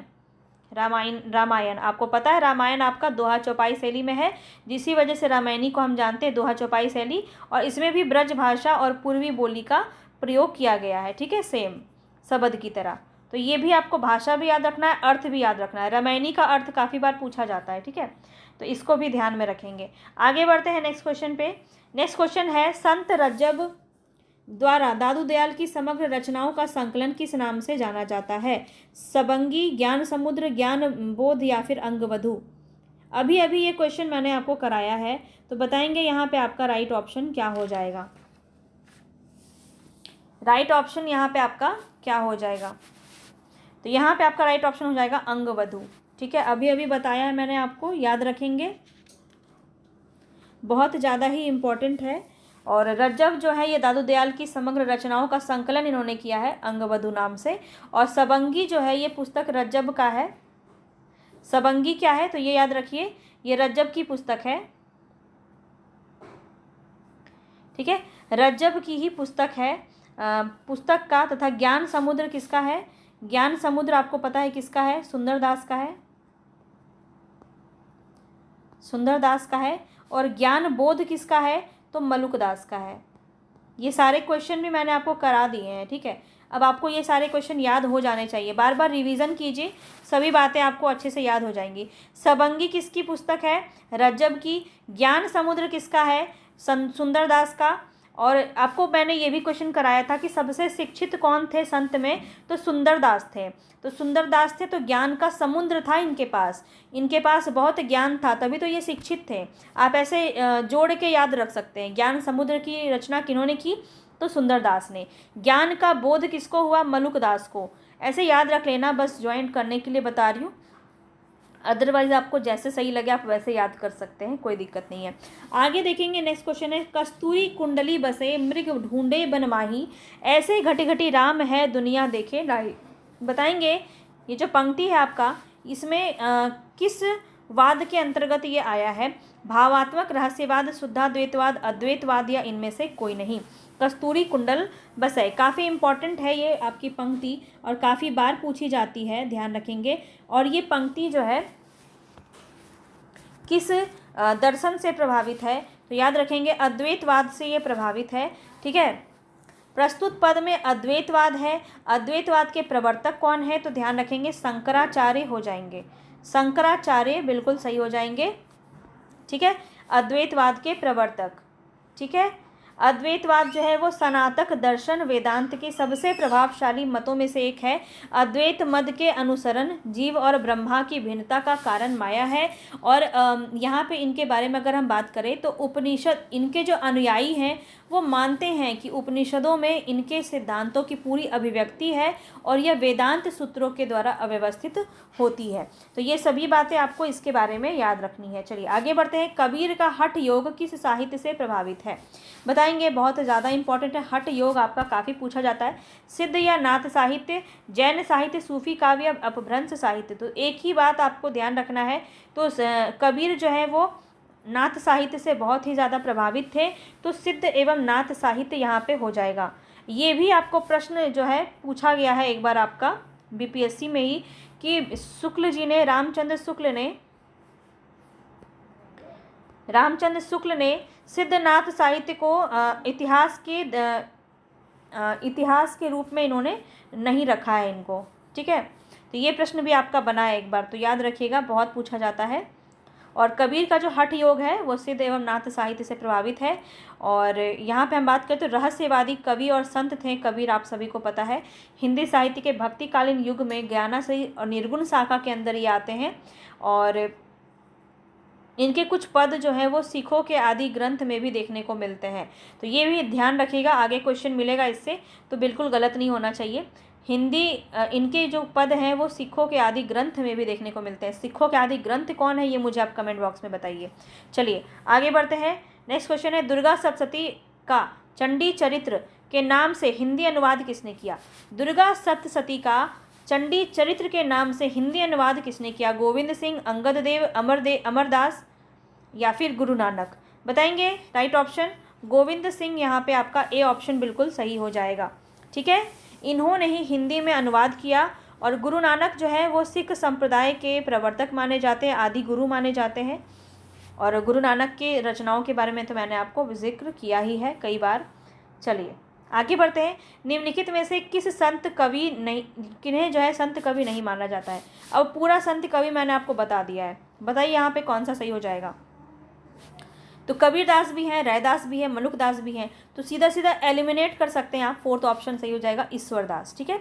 रामायण आपको पता है, रामायण आपका दोहा चौपाई शैली में है, जिसी वजह से रामायणी को हम जानते हैं दोहा चौपाई शैली। और इसमें भी ब्रज भाषा और पूर्वी बोली का प्रयोग किया गया है, ठीक है, सेम शब्द की तरह। तो ये भी आपको भाषा भी याद रखना है, अर्थ भी याद रखना है। रामायणी का अर्थ काफ़ी बार पूछा जाता है, ठीक है, तो इसको भी ध्यान में रखेंगे। आगे बढ़ते हैं नेक्स्ट क्वेश्चन पे। नेक्स्ट क्वेश्चन है, संत रज्जब द्वारा दादू दयाल की समग्र रचनाओं का संकलन किस नाम से जाना जाता है? सबंगी, ज्ञान समुद्र, ज्ञान बोध या फिर अंगवधू? अभी अभी ये क्वेश्चन मैंने आपको कराया है, तो बताएंगे यहाँ पे आपका राइट ऑप्शन क्या हो जाएगा? राइट ऑप्शन यहाँ पे आपका क्या हो जाएगा? तो यहाँ पे आपका राइट ऑप्शन हो जाएगा अंगवधू, ठीक है। अभी अभी बताया है मैंने आपको, याद रखेंगे, बहुत ज़्यादा ही इम्पोर्टेंट है। और रज्जब जो है ये दादू दयाल की समग्र रचनाओं का संकलन इन्होंने किया है अंगवधू नाम से। और सबंगी जो है ये पुस्तक रज्जब का है। सबंगी क्या है? तो ये याद रखिए, ये रज्जब की पुस्तक है, ठीक है, रज्जब की ही पुस्तक है। पुस्तक का तथा ज्ञान समुद्र किसका है? ज्ञान समुद्र आपको पता है किसका है? सुंदरदास का है, सुंदरदास का है। और ज्ञान बोध किसका है? तो मलुकदास का है। ये सारे क्वेश्चन भी मैंने आपको करा दिए हैं, ठीक है। अब आपको ये सारे क्वेश्चन याद हो जाने चाहिए, बार बार रिवीजन कीजिए, सभी बातें आपको अच्छे से याद हो जाएंगी। सबंगी किसकी पुस्तक है? रज्जब की। ज्ञान समुद्र किसका है? सुंदरदास का। और आपको मैंने ये भी क्वेश्चन कराया था कि सबसे शिक्षित कौन थे संत में, तो सुंदरदास थे। तो सुंदरदास थे तो ज्ञान का समुद्र था इनके पास बहुत ज्ञान था, तभी तो ये शिक्षित थे। आप ऐसे जोड़ के याद रख सकते हैं। ज्ञान समुद्र की रचना किन्होंने की, तो सुंदरदास ने। ज्ञान का बोध किसको हुआ, मलुकदास को। ऐसे याद रख लेना, बस ज्वाइंट करने के लिए बता रही हूँ। अदरवाइज आपको जैसे सही लगे आप वैसे याद कर सकते हैं, कोई दिक्कत नहीं है। आगे देखेंगे, नेक्स्ट क्वेश्चन है, कस्तूरी कुंडली बसे मृग ढूंढे बन माही, ऐसे घटी घटी राम है दुनिया देखे लाई। बताएंगे ये जो पंक्ति है आपका, इसमें किस वाद के अंतर्गत ये आया है। भावात्मक, रहस्यवाद, शुद्धाद्वैतवाद, अद्वैतवाद या इनमें से कोई नहीं। कस्तूरी कुंडल बसे काफ़ी इंपॉर्टेंट है ये आपकी पंक्ति और काफ़ी बार पूछी जाती है, ध्यान रखेंगे। और ये पंक्ति जो है किस दर्शन से प्रभावित है, तो याद रखेंगे अद्वैतवाद से ये प्रभावित है। ठीक है, प्रस्तुत पद में अद्वैतवाद है। अद्वैतवाद के प्रवर्तक कौन है, तो ध्यान रखेंगे शंकराचार्य हो जाएंगे। शंकराचार्य बिल्कुल सही हो जाएंगे। ठीक है, अद्वैतवाद के प्रवर्तक। ठीक है, अद्वैतवाद जो है वो सनातक दर्शन वेदांत के सबसे प्रभावशाली मतों में से एक है। अद्वैत मत के अनुसरण जीव और ब्रह्मा की भिन्नता का कारण माया है। और यहाँ पे इनके बारे में अगर हम बात करें तो उपनिषद, इनके जो अनुयायी हैं वो मानते हैं कि उपनिषदों में इनके सिद्धांतों की पूरी अभिव्यक्ति है और यह वेदांत सूत्रों के द्वारा अव्यवस्थित होती है। तो ये सभी बातें आपको इसके बारे में याद रखनी है। चलिए आगे बढ़ते हैं। कबीर का हठ योग किस साहित्य से प्रभावित है, बताएंगे। बहुत ज़्यादा इंपॉर्टेंट है, हठ योग आपका काफ़ी पूछा जाता है। सिद्ध या नाथ साहित्य, जैन साहित्य, सूफी काव्य, अपभ्रंश साहित्य। तो एक ही बात आपको ध्यान रखना है, तो कबीर जो है वो नाथ साहित्य से बहुत ही ज़्यादा प्रभावित थे, तो सिद्ध एवं नाथ साहित्य यहाँ पे हो जाएगा। ये भी आपको प्रश्न जो है पूछा गया है एक बार आपका बीपीएससी में ही, कि शुक्ल जी ने, रामचंद्र शुक्ल ने सिद्धनाथ साहित्य को इतिहास के रूप में इन्होंने नहीं रखा है इनको। ठीक है, तो ये प्रश्न भी आपका बना है एक बार, तो याद रखिएगा, बहुत पूछा जाता है। और कबीर का जो हठ योग है वो सिद्ध एवं नाथ साहित्य से प्रभावित है। और यहाँ पे हम बात करें तो रहस्यवादी कवि और संत थे कबीर, आप सभी को पता है। हिंदी साहित्य के भक्तिकालीन युग में ज्ञानाश्रयी और निर्गुण शाखा के अंदर ये आते हैं। और इनके कुछ पद जो हैं वो सिखों के आदि ग्रंथ में भी देखने को मिलते हैं, तो ये भी ध्यान रखिएगा, आगे क्वेश्चन मिलेगा इससे, तो बिल्कुल गलत नहीं होना चाहिए। इनके जो पद हैं वो सिखों के आदि ग्रंथ में भी देखने को मिलते हैं। सिखों के आदि ग्रंथ कौन है ये मुझे आप कमेंट बॉक्स में बताइए। चलिए आगे बढ़ते हैं। नेक्स्ट क्वेश्चन है, दुर्गा सप्तशती का चंडी चरित्र के नाम से हिंदी अनुवाद किसने किया। दुर्गा सप्तशती का चंडी चरित्र के नाम से हिंदी अनुवाद किसने किया। गोविंद सिंह, अंगद देव, अमरदास या फिर गुरु नानक। बताएंगे राइट ऑप्शन गोविंद सिंह, यहाँ पे आपका ए ऑप्शन बिल्कुल सही हो जाएगा। ठीक है, इन्होंने ही हिंदी में अनुवाद किया। और गुरु नानक जो है वो सिख संप्रदाय के प्रवर्तक माने जाते हैं, आदि गुरु माने जाते हैं। और गुरु नानक की रचनाओं के बारे में तो मैंने आपको जिक्र किया ही है कई बार। चलिए आगे बढ़ते हैं। निम्नलिखित में से किस संत कवि नहीं, किन्हें जो है संत कवि नहीं माना जाता है। अब पूरा संत कवि मैंने आपको बता दिया है, बताइए यहाँ पे कौन सा सही हो जाएगा। तो कबीरदास भी हैं, रैदास भी हैं, मलुकदास भी हैं, तो सीधा सीधा एलिमिनेट कर सकते हैं आप। फोर्थ ऑप्शन सही हो जाएगा ईश्वरदास। ठीक है,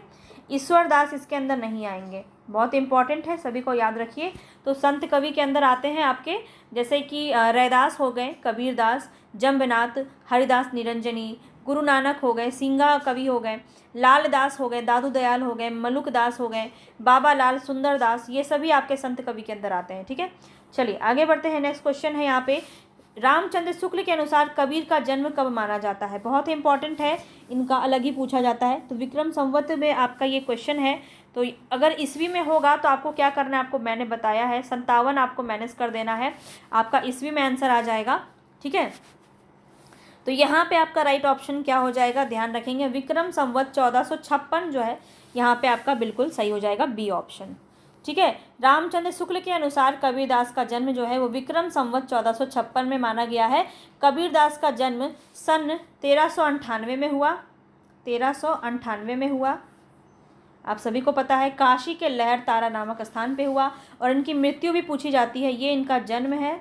ईश्वरदास इसके अंदर नहीं आएंगे, बहुत इंपॉर्टेंट है, सभी को याद रखिए। तो संत कवि के अंदर आते हैं आपके, जैसे कि रैदास हो गए, कबीरदास, जम्बनाथ, हरिदास निरंजनी, गुरु नानक हो गए, सिंगा कवि हो गए, लालदास हो गए, दादू दयाल हो गए, मलुकदास हो गए, बाबा लाल सुंदरदास, ये सभी आपके संत कवि के अंदर आते हैं। ठीक है, चलिए आगे बढ़ते हैं। नेक्स्ट क्वेश्चन है यहाँ पे, रामचंद्र शुक्ल के अनुसार कबीर का जन्म कब माना जाता है। बहुत इंपॉर्टेंट है, इनका अलग ही पूछा जाता है। तो विक्रम संवत में आपका ये क्वेश्चन है, तो अगर ईस्वी में होगा तो आपको क्या करना है, आपको मैंने बताया है 57 आपको मैनेज कर देना है, आपका ईस्वी में आंसर आ जाएगा। ठीक है, तो यहाँ पे आपका राइट ऑप्शन क्या हो जाएगा, ध्यान रखेंगे विक्रम संवत 1456 जो है यहाँ पे आपका बिल्कुल सही हो जाएगा, बी ऑप्शन। ठीक है, रामचंद्र शुक्ल के अनुसार कबीरदास का जन्म जो है वो विक्रम संवत 1456 में माना गया है। कबीरदास का जन्म सन 1398 में हुआ, 1398 में हुआ। आप सभी को पता है काशी के लहर तारा नामक स्थान पे हुआ। और इनकी मृत्यु भी पूछी जाती है, ये इनका जन्म है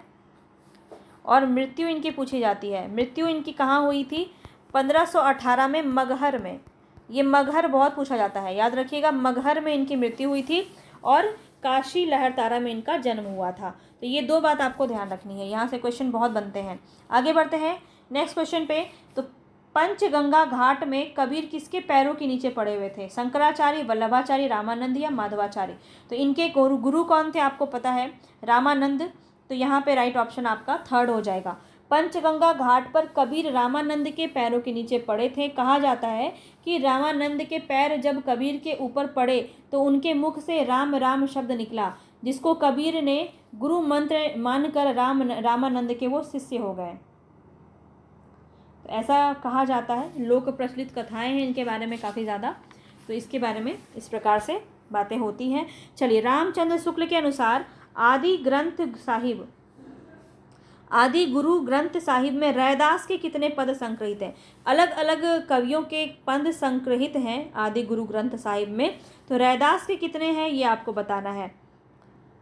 और मृत्यु इनकी पूछी जाती है। मृत्यु इनकी कहाँ हुई थी, 1518 में मगहर में, ये मगहर बहुत पूछा जाता है, याद रखिएगा, मगहर में इनकी मृत्यु हुई थी और काशी लहरतारा में इनका जन्म हुआ था। तो ये 2 बात आपको ध्यान रखनी है, यहाँ से क्वेश्चन बहुत बनते हैं। आगे बढ़ते हैं नेक्स्ट क्वेश्चन पे। तो पंचगंगा घाट में कबीर किसके पैरों के नीचे पड़े हुए थे? शंकराचार्य, वल्लभाचार्य, रामानंद या माधवाचार्य? तो इनके गुरु कौन थे आपको पता है? रामानंद। तो यहाँ पे राइट ऑप्शन आपका थर्ड हो जाएगा। पंचगंगा घाट पर कबीर रामानंद के पैरों के नीचे पड़े थे। कहा जाता है कि रामानंद के पैर जब कबीर के ऊपर पड़े तो उनके मुख से राम राम शब्द निकला, जिसको कबीर ने गुरु मंत्र मानकर रामानंद के वो शिष्य हो गए। तो ऐसा कहा जाता है, लोक प्रचलित कथाएं हैं इनके बारे में काफ़ी ज़्यादा, तो इसके बारे में इस प्रकार से बातें होती हैं। चलिए, रामचंद्र शुक्ल के अनुसार आदि गुरु ग्रंथ साहिब में रैदास के कितने पद संग्रहित हैं? अलग अलग कवियों के पद संग्रहित हैं आदि गुरु ग्रंथ साहिब में, तो रैदास के कितने हैं ये आपको बताना है।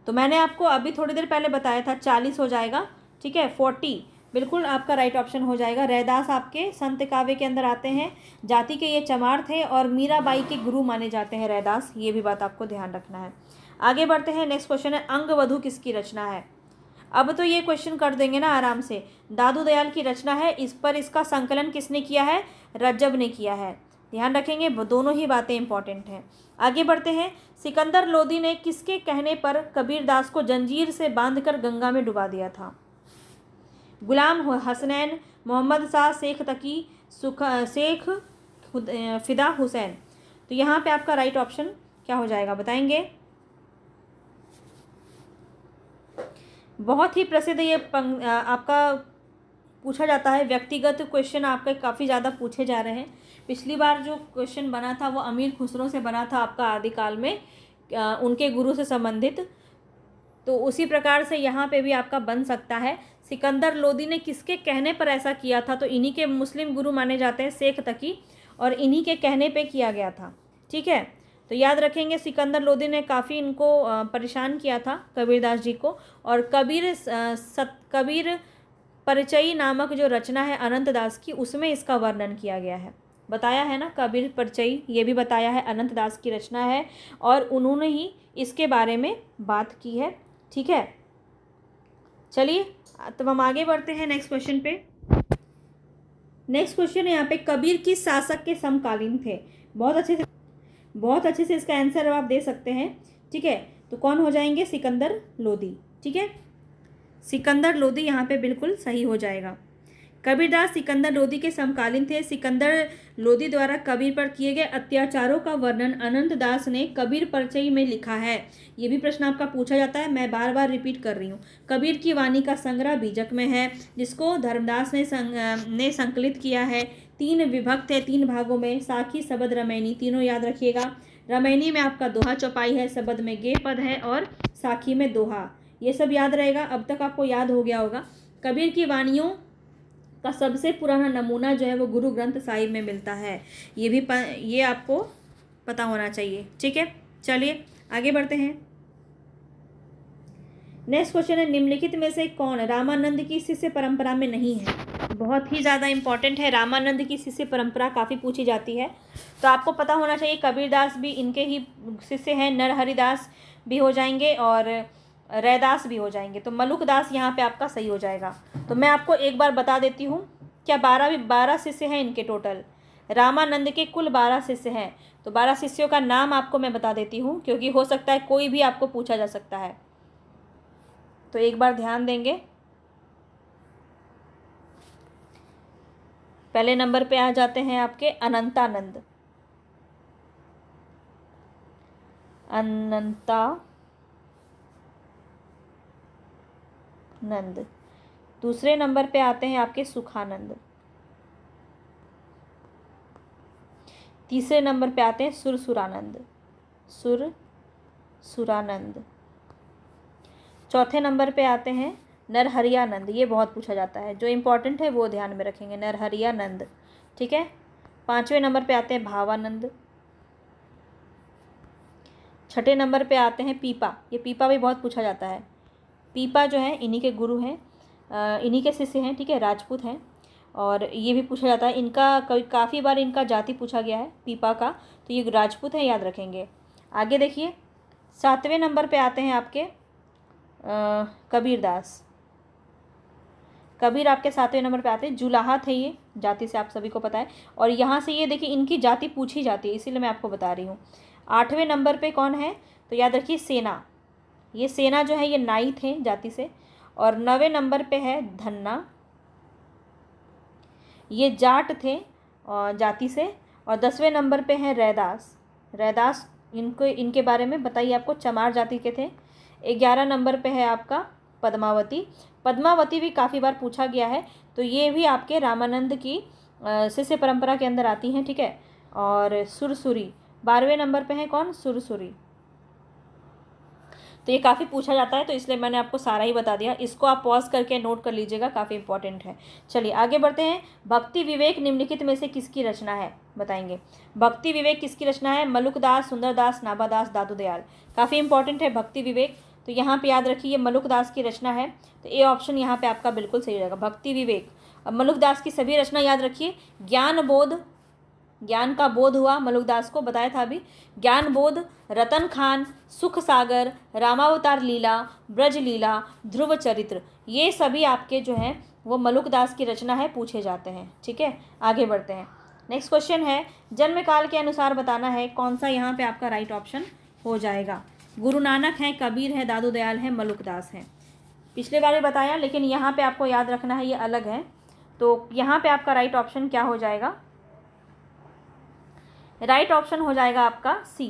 तो मैंने आपको अभी थोड़ी देर पहले बताया था 40 हो जाएगा, ठीक है, 40 बिल्कुल आपका राइट ऑप्शन हो जाएगा। रैदास आपके संत काव्य के अंदर आते हैं, जाति के ये चमार थे और मीराबाई के गुरु माने जाते हैं रैदास, ये भी बात आपको ध्यान रखना है। आगे बढ़ते हैं, नेक्स्ट क्वेश्चन है अंगवधु किसकी रचना है? अब तो ये क्वेश्चन कर देंगे ना आराम से। दादू दयाल की रचना है, इस पर इसका संकलन किसने किया है? रज्जब ने किया है, ध्यान रखेंगे, दोनों ही बातें इंपॉर्टेंट हैं। आगे बढ़ते हैं, सिकंदर लोदी ने किसके कहने पर कबीरदास को जंजीर से बांधकर गंगा में डुबा दिया था? गुलाम हसनैन, मोहम्मद शाह, शेख तकी, शेख फिदा हुसैन? तो यहाँ पे आपका राइट ऑप्शन क्या हो जाएगा बताएंगे? बहुत ही प्रसिद्ध ये आपका पूछा जाता है, व्यक्तिगत क्वेश्चन आपके काफ़ी ज़्यादा पूछे जा रहे हैं। पिछली बार जो क्वेश्चन बना था वो अमीर खुसरो से बना था आपका आदिकाल में, उनके गुरु से संबंधित, तो उसी प्रकार से यहाँ पे भी आपका बन सकता है। सिकंदर लोदी ने किसके कहने पर ऐसा किया था? तो इन्हीं के मुस्लिम गुरु माने जाते हैं शेख तकी, और इन्हीं के कहने पे किया गया था, ठीक है। तो याद रखेंगे, सिकंदर लोदी ने काफ़ी इनको परेशान किया था कबीरदास जी को, और कबीर परिचयी नामक जो रचना है अनंत दास की, उसमें इसका वर्णन किया गया है। बताया है ना, कबीर परिचयी, ये भी बताया है, अनंत दास की रचना है और उन्होंने ही इसके बारे में बात की है, ठीक है। चलिए, तो हम आगे बढ़ते हैं नेक्स्ट क्वेश्चन पे। नेक्स्ट क्वेश्चन है यहाँ पे, कबीर किस शासक के समकालीन थे? बहुत अच्छे से इसका आंसर आप दे सकते हैं, ठीक है। तो कौन हो जाएंगे? सिकंदर लोदी, ठीक है, सिकंदर लोदी यहाँ पे बिल्कुल सही हो जाएगा। कबीरदास सिकंदर लोदी के समकालीन थे। सिकंदर लोदी द्वारा कबीर पर किए गए अत्याचारों का वर्णन अनंत दास ने कबीर परिचय में लिखा है। ये भी प्रश्न आपका पूछा जाता है, मैं बार बार रिपीट कर रही हूँ। कबीर की वाणी का संग्रह बीजक में है, जिसको धर्मदास ने संकलित किया है। 3 विभक्त है, 3 भागों में, साखी, शबद, रमैनी, तीनों याद रखिएगा। रमैनी में आपका दोहा चौपाई है, शबद में गे पद है और साखी में दोहा, ये सब याद रहेगा। अब तक आपको याद हो गया होगा। कबीर की वाणियों का सबसे पुराना नमूना जो है वो गुरु ग्रंथ साहिब में मिलता है, ये आपको पता होना चाहिए, ठीक है। चलिए आगे बढ़ते हैं। नेक्स्ट क्वेश्चन है, निम्नलिखित में से कौन रामानंद की शिष्य परंपरा में नहीं है? बहुत ही ज़्यादा इंपॉर्टेंट है, रामानंद की शिष्य परंपरा काफ़ी पूछी जाती है, तो आपको पता होना चाहिए कबीरदास भी इनके ही शिष्य हैं, नरहरिदास भी हो जाएंगे और रैदास भी हो जाएंगे। तो मलुकदास यहाँ पे आपका सही हो जाएगा। तो मैं आपको एक बार बता देती हूँ, क्या 12 शिष्य हैं इनके टोटल? रामानंद के कुल 12 शिष्य हैं। तो 12 शिष्यों का नाम आपको मैं बता देती हूँ, क्योंकि हो सकता है कोई भी आपको पूछा जा सकता है, तो एक बार ध्यान देंगे। पहले नंबर पे आ जाते हैं आपके अनंतानंद, नंद। दूसरे नंबर पे आते हैं आपके सुखानंद। तीसरे नंबर पे आते हैं सुरसुरानंद। चौथे नंबर पे आते हैं नरहरियानंद, ये बहुत पूछा जाता है, जो इम्पोर्टेंट है वो ध्यान में रखेंगे, नरहरियानंद, ठीक है। 5वें नंबर पे आते हैं भावानंद। 6ठे नंबर पे आते हैं पीपा, ये पीपा भी बहुत पूछा जाता है। पीपा जो है इन्हीं के गुरु हैं, इन्हीं के शिष्य हैं, ठीक है, राजपूत हैं। और ये भी पूछा जाता है इनका, काफ़ी बार इनका जाति पूछा गया है पीपा का, तो ये राजपूत है, याद रखेंगे। आगे देखिए 7वें नंबर पे आते हैं आपके कबीरदास। कबीर आपके 7वें नंबर पे आते हैं। जुलाहा थे ये, जाति से आप सभी को पता है। और यहाँ से ये देखिए इनकी जाति पूछी जाती है, इसीलिए मैं आपको बता रही हूँ। 8वें नंबर पे कौन है, तो याद रखिए सेना। ये सेना जो है ये नाई थे जाति से। और 9वें नंबर पे है धन्ना, ये जाट थे और जाति से। और 10वें नंबर पे हैं रैदास। रैदास इनके बारे में बताइए, आपको चमार जाति के थे। 11 नंबर पे है आपका पद्मावती। पद्मावती भी काफ़ी बार पूछा गया है, तो ये भी आपके रामानंद की शिष्य परंपरा के अंदर आती हैं, ठीक है। और सुरसुरी 12वें नंबर पे है कौन, सुरसुरी। तो ये काफ़ी पूछा जाता है, तो इसलिए मैंने आपको सारा ही बता दिया। इसको आप पॉज करके नोट कर लीजिएगा, काफ़ी इंपॉर्टेंट है। चलिए आगे बढ़ते हैं। भक्ति विवेक निम्नलिखित में से किसकी रचना है, बताएंगे। भक्ति विवेक किसकी रचना है, मलुकदास, सुंदरदास, नाभादास, दादू दयाल। काफ़ी इंपॉर्टेंट है भक्ति विवेक, तो यहाँ पे याद रखिए मलुकदास की रचना है, तो ए ऑप्शन यहाँ पे आपका बिल्कुल सही रहेगा, भक्ति विवेक। अब मलुकदास की सभी रचना याद रखिए। ज्ञान बोध, ज्ञान का बोध हुआ मलुकदास को, बताया था अभी। ज्ञान बोध, रतन खान, सुख सागर, रामावतार लीला, ब्रज लीला, ध्रुव चरित्र, ये सभी आपके जो हैं वो मलुकदास की रचना है, पूछे जाते हैं, ठीक है। आगे बढ़ते हैं। नेक्स्ट क्वेश्चन है, जन्म काल के अनुसार बताना है, कौन सा यहाँ पे आपका राइट ऑप्शन हो जाएगा। गुरु नानक है, कबीर है, दादू दयाल है, मलुकदास है। पिछले बार भी बताया, लेकिन यहाँ पे आपको याद रखना है, ये अलग है। तो यहाँ पे आपका राइट ऑप्शन क्या हो जाएगा, राइट ऑप्शन हो जाएगा आपका सी,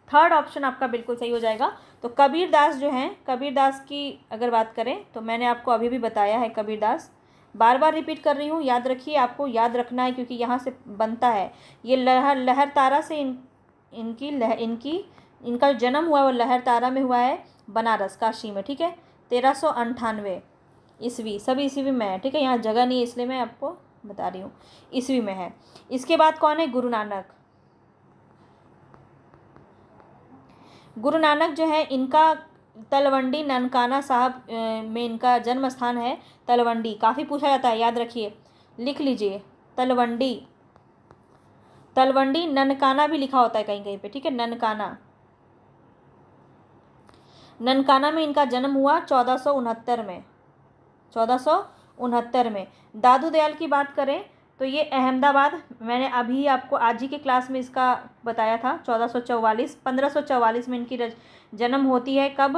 थर्ड ऑप्शन आपका बिल्कुल सही हो जाएगा। तो कबीरदास जो हैं, कबीरदास की अगर बात करें तो मैंने आपको अभी भी बताया है कबीरदास, बार बार रिपीट कर रही हूँ, याद रखिए, आपको याद रखना है क्योंकि यहाँ से बनता है। ये लहर तारा से इनका जन्म हुआ, वो लहर तारा में हुआ है, बनारस काशी में, ठीक है। 1398 ईस्वी, सभी ईस्वी में है, ठीक है। यहाँ जगह नहीं है इसलिए मैं आपको बता रही हूँ, ईस्वी में है। इसके बाद कौन है, गुरु नानक। गुरु नानक जो है इनका तलवंडी ननकाना साहब में इनका जन्म स्थान है, तलवंडी। काफ़ी पूछा जाता है, याद रखिए, लिख लीजिए तलवंडी। तलवंडी ननकाना भी लिखा होता है कहीं कहीं पे, ठीक है, ननकाना। ननकाना में इनका जन्म हुआ 1469 में, 1469 में। दादू दयाल की बात करें तो ये अहमदाबाद, मैंने अभी आपको आज ही के क्लास में इसका बताया था, 1544 में इनकी जन्म होती है, कब,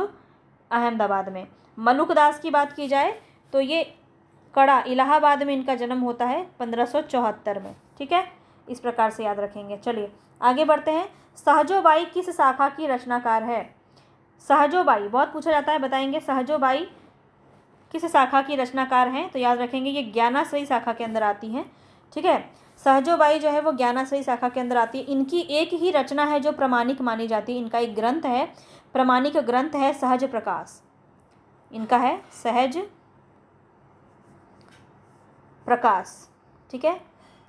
अहमदाबाद में। मलुकदास की बात की जाए तो ये कड़ा, इलाहाबाद में इनका जन्म होता है 1574 में, ठीक है। इस प्रकार से याद रखेंगे। चलिए आगे बढ़ते हैं। सहजोबाई किस शाखा की रचनाकार है। सहजोबाई बहुत पूछा जाता है, बताएंगे सहजोबाई किस शाखा की रचनाकार हैं, तो याद रखेंगे ये ज्ञानाश्रयी शाखा के अंदर आती हैं, ठीक है। सहजोबाई जो है वो ज्ञानाश्रयी शाखा के अंदर आती है। इनकी एक ही रचना है जो प्रमाणिक मानी जाती है, इनका एक ग्रंथ है, प्रमाणिक ग्रंथ है सहज प्रकाश, इनका है सहज प्रकाश, ठीक है।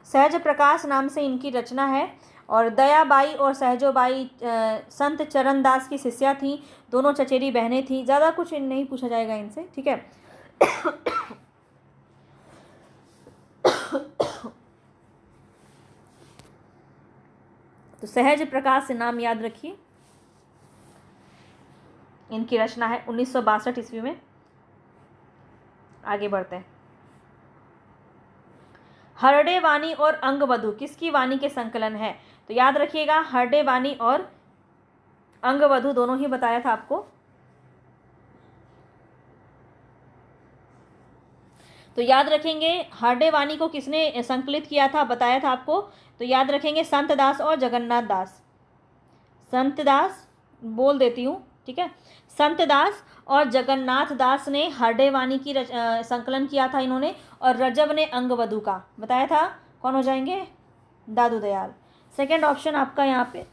सहज प्रकाश नाम से इनकी रचना है। और दयाबाई और सहजोबाई संत चरणदास की शिष्या थी, दोनों चचेरी बहनें थीं। ज़्यादा कुछ नहीं पूछा जाएगा इनसे, ठीक है। तो सहज प्रकाश से नाम याद रखिए, इनकी रचना है 1962 ईस्वी में। आगे बढ़ते हैं। हरडे वाणी और अंगवधु किसकी वाणी के संकलन है, तो याद रखिएगा हरडे वाणी और अंगवधु दोनों ही बताया था आपको। तो याद रखेंगे हरडे वाणी को किसने संकलित किया था, बताया था आपको, तो याद रखेंगे संत दास और जगन्नाथ दास। संत दास बोल देती हूँ, ठीक है, संत दास और जगन्नाथ दास ने हरडे वाणी की संकलन किया था इन्होंने। और रजब ने अंगवधु का बताया था, कौन हो जाएंगे, दादू दयाल। सेकंड ऑप्शन आपका यहाँ पे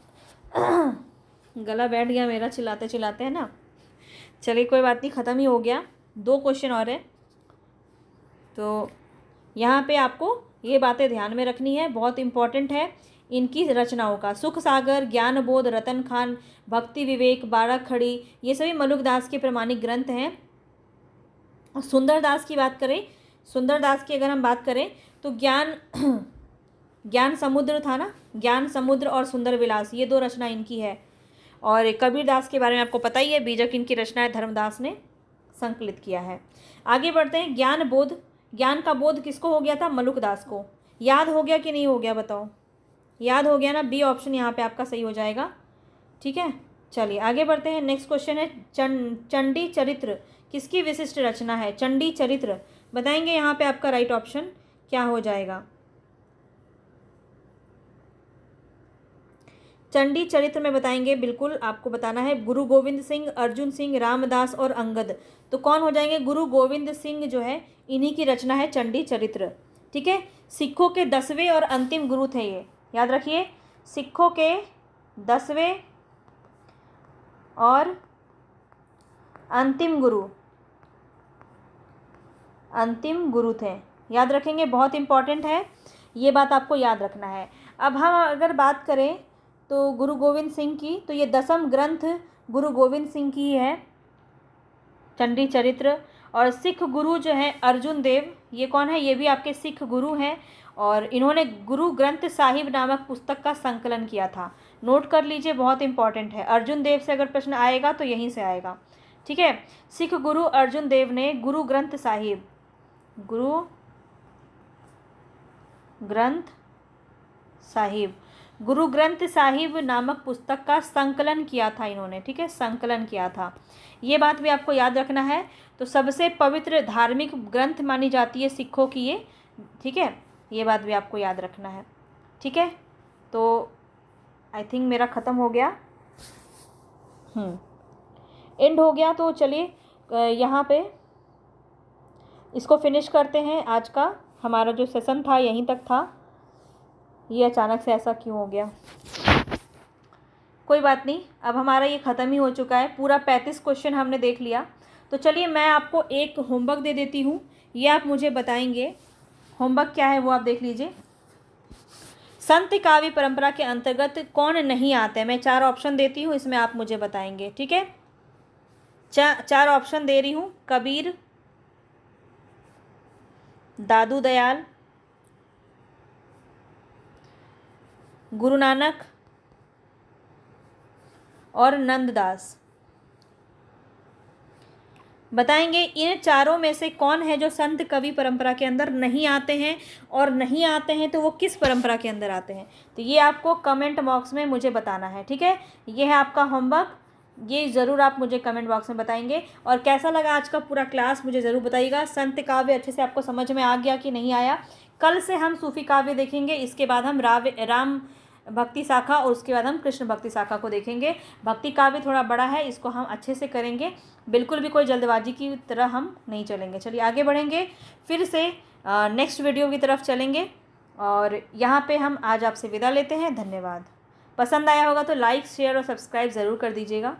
गला बैठ गया मेरा चिल्लाते चिल्लाते, है ना। चलिए कोई बात नहीं, ख़त्म ही हो गया, 2 क्वेश्चन और है। तो यहाँ पे आपको ये बातें ध्यान में रखनी है, बहुत इंपॉर्टेंट है इनकी रचनाओं का। सुख सागर, ज्ञान बोध, रतन खान, भक्ति विवेक, बारह खड़ी, ये सभी मलुकदास के प्रमाणिक ग्रंथ हैं। और सुंदरदास की बात करें, सुंदरदास की अगर हम बात करें तो ज्ञान ज्ञान समुद्र था ना, ज्ञान समुद्र और सुंदर विलास, ये 2 रचना इनकी है। और कबीरदास के बारे में आपको पता ही है, बीजक इनकी रचना है, धर्मदास ने संकलित किया है। आगे बढ़ते हैं। ज्ञान बोध, ज्ञान का बोध किसको हो गया था? मलुकदास को। याद हो गया कि नहीं हो गया बताओ? याद हो गया ना, बी ऑप्शन यहाँ पे आपका सही हो जाएगा। ठीक है, चलिए आगे बढ़ते हैं। नेक्स्ट क्वेश्चन है चंडी चरित्र किसकी विशिष्ट रचना है? चंडी चरित्र बताएंगे यहाँ पे आपका राइट ऑप्शन क्या हो जाएगा? चंडी चरित्र में बताएंगे, बिल्कुल आपको बताना है, गुरु गोविंद सिंह, अर्जुन सिंह, रामदास और अंगद। तो कौन हो जाएंगे? गुरु गोविंद सिंह जो है, इन्हीं की रचना है चंडी चरित्र। ठीक है, सिखों के 10वें और अंतिम गुरु थे ये, याद रखिए, सिखों के 10वें और अंतिम गुरु थे, याद रखेंगे, बहुत इंपॉर्टेंट है, ये बात आपको याद रखना है। अब हम अगर बात करें तो गुरु गोविंद सिंह की, तो ये 10वां ग्रंथ गुरु गोविंद सिंह की है चंडी चरित्र। और सिख गुरु जो है अर्जुन देव, ये कौन है? ये भी आपके सिख गुरु हैं, और इन्होंने गुरु ग्रंथ साहिब नामक पुस्तक का संकलन किया था। नोट कर लीजिए, बहुत इंपॉर्टेंट है। अर्जुन देव से अगर प्रश्न आएगा तो यहीं से आएगा। ठीक है, सिख गुरु अर्जुन देव ने गुरु ग्रंथ साहिब नामक पुस्तक का संकलन किया था इन्होंने। ठीक है, संकलन किया था, ये बात भी आपको याद रखना है। तो सबसे पवित्र धार्मिक ग्रंथ मानी जाती है सिखों की ये। ठीक है, ये बात भी आपको याद रखना है। ठीक है, तो आई थिंक मेरा ख़त्म हो गया, एंड हो गया। तो चलिए यहाँ पे इसको फिनिश करते हैं। आज का हमारा जो सेशन था यहीं तक था। ये अचानक से ऐसा क्यों हो गया, कोई बात नहीं, अब हमारा ये ख़त्म ही हो चुका है। पूरा 35 क्वेश्चन हमने देख लिया। तो चलिए मैं आपको एक होमवर्क दे देती हूँ, ये आप मुझे बताएंगे होमवर्क क्या है, वो आप देख लीजिए। संत काव्य परंपरा के अंतर्गत कौन नहीं आते? मैं 4 ऑप्शन देती हूँ, इसमें आप मुझे बताएंगे। ठीक है, 4 ऑप्शन दे रही हूँ। कबीर, दादू दयाल, गुरु नानक और नंददास। बताएंगे इन चारों में से कौन है जो संत कवि परंपरा के अंदर नहीं आते हैं, और नहीं आते हैं तो वो किस परंपरा के अंदर आते हैं। तो ये आपको कमेंट बॉक्स में मुझे बताना है। ठीक है, ये है आपका होमवर्क, ये ज़रूर आप मुझे कमेंट बॉक्स में बताएंगे। और कैसा लगा आज का पूरा क्लास मुझे ज़रूर बताइएगा। संत काव्य अच्छे से आपको समझ में आ गया कि नहीं आया? कल से हम सूफी काव्य देखेंगे, इसके बाद हम राम भक्ति शाखा, और उसके बाद हम कृष्ण भक्ति शाखा को देखेंगे। भक्ति काव्य थोड़ा बड़ा है, इसको हम अच्छे से करेंगे, बिल्कुल भी कोई जल्दबाजी की तरह हम नहीं चलेंगे। चलिए आगे बढ़ेंगे, फिर से नेक्स्ट वीडियो की तरफ चलेंगे, और यहाँ पे हम आज आपसे विदा लेते हैं। धन्यवाद। पसंद आया होगा तो लाइक, शेयर और सब्सक्राइब ज़रूर कर दीजिएगा।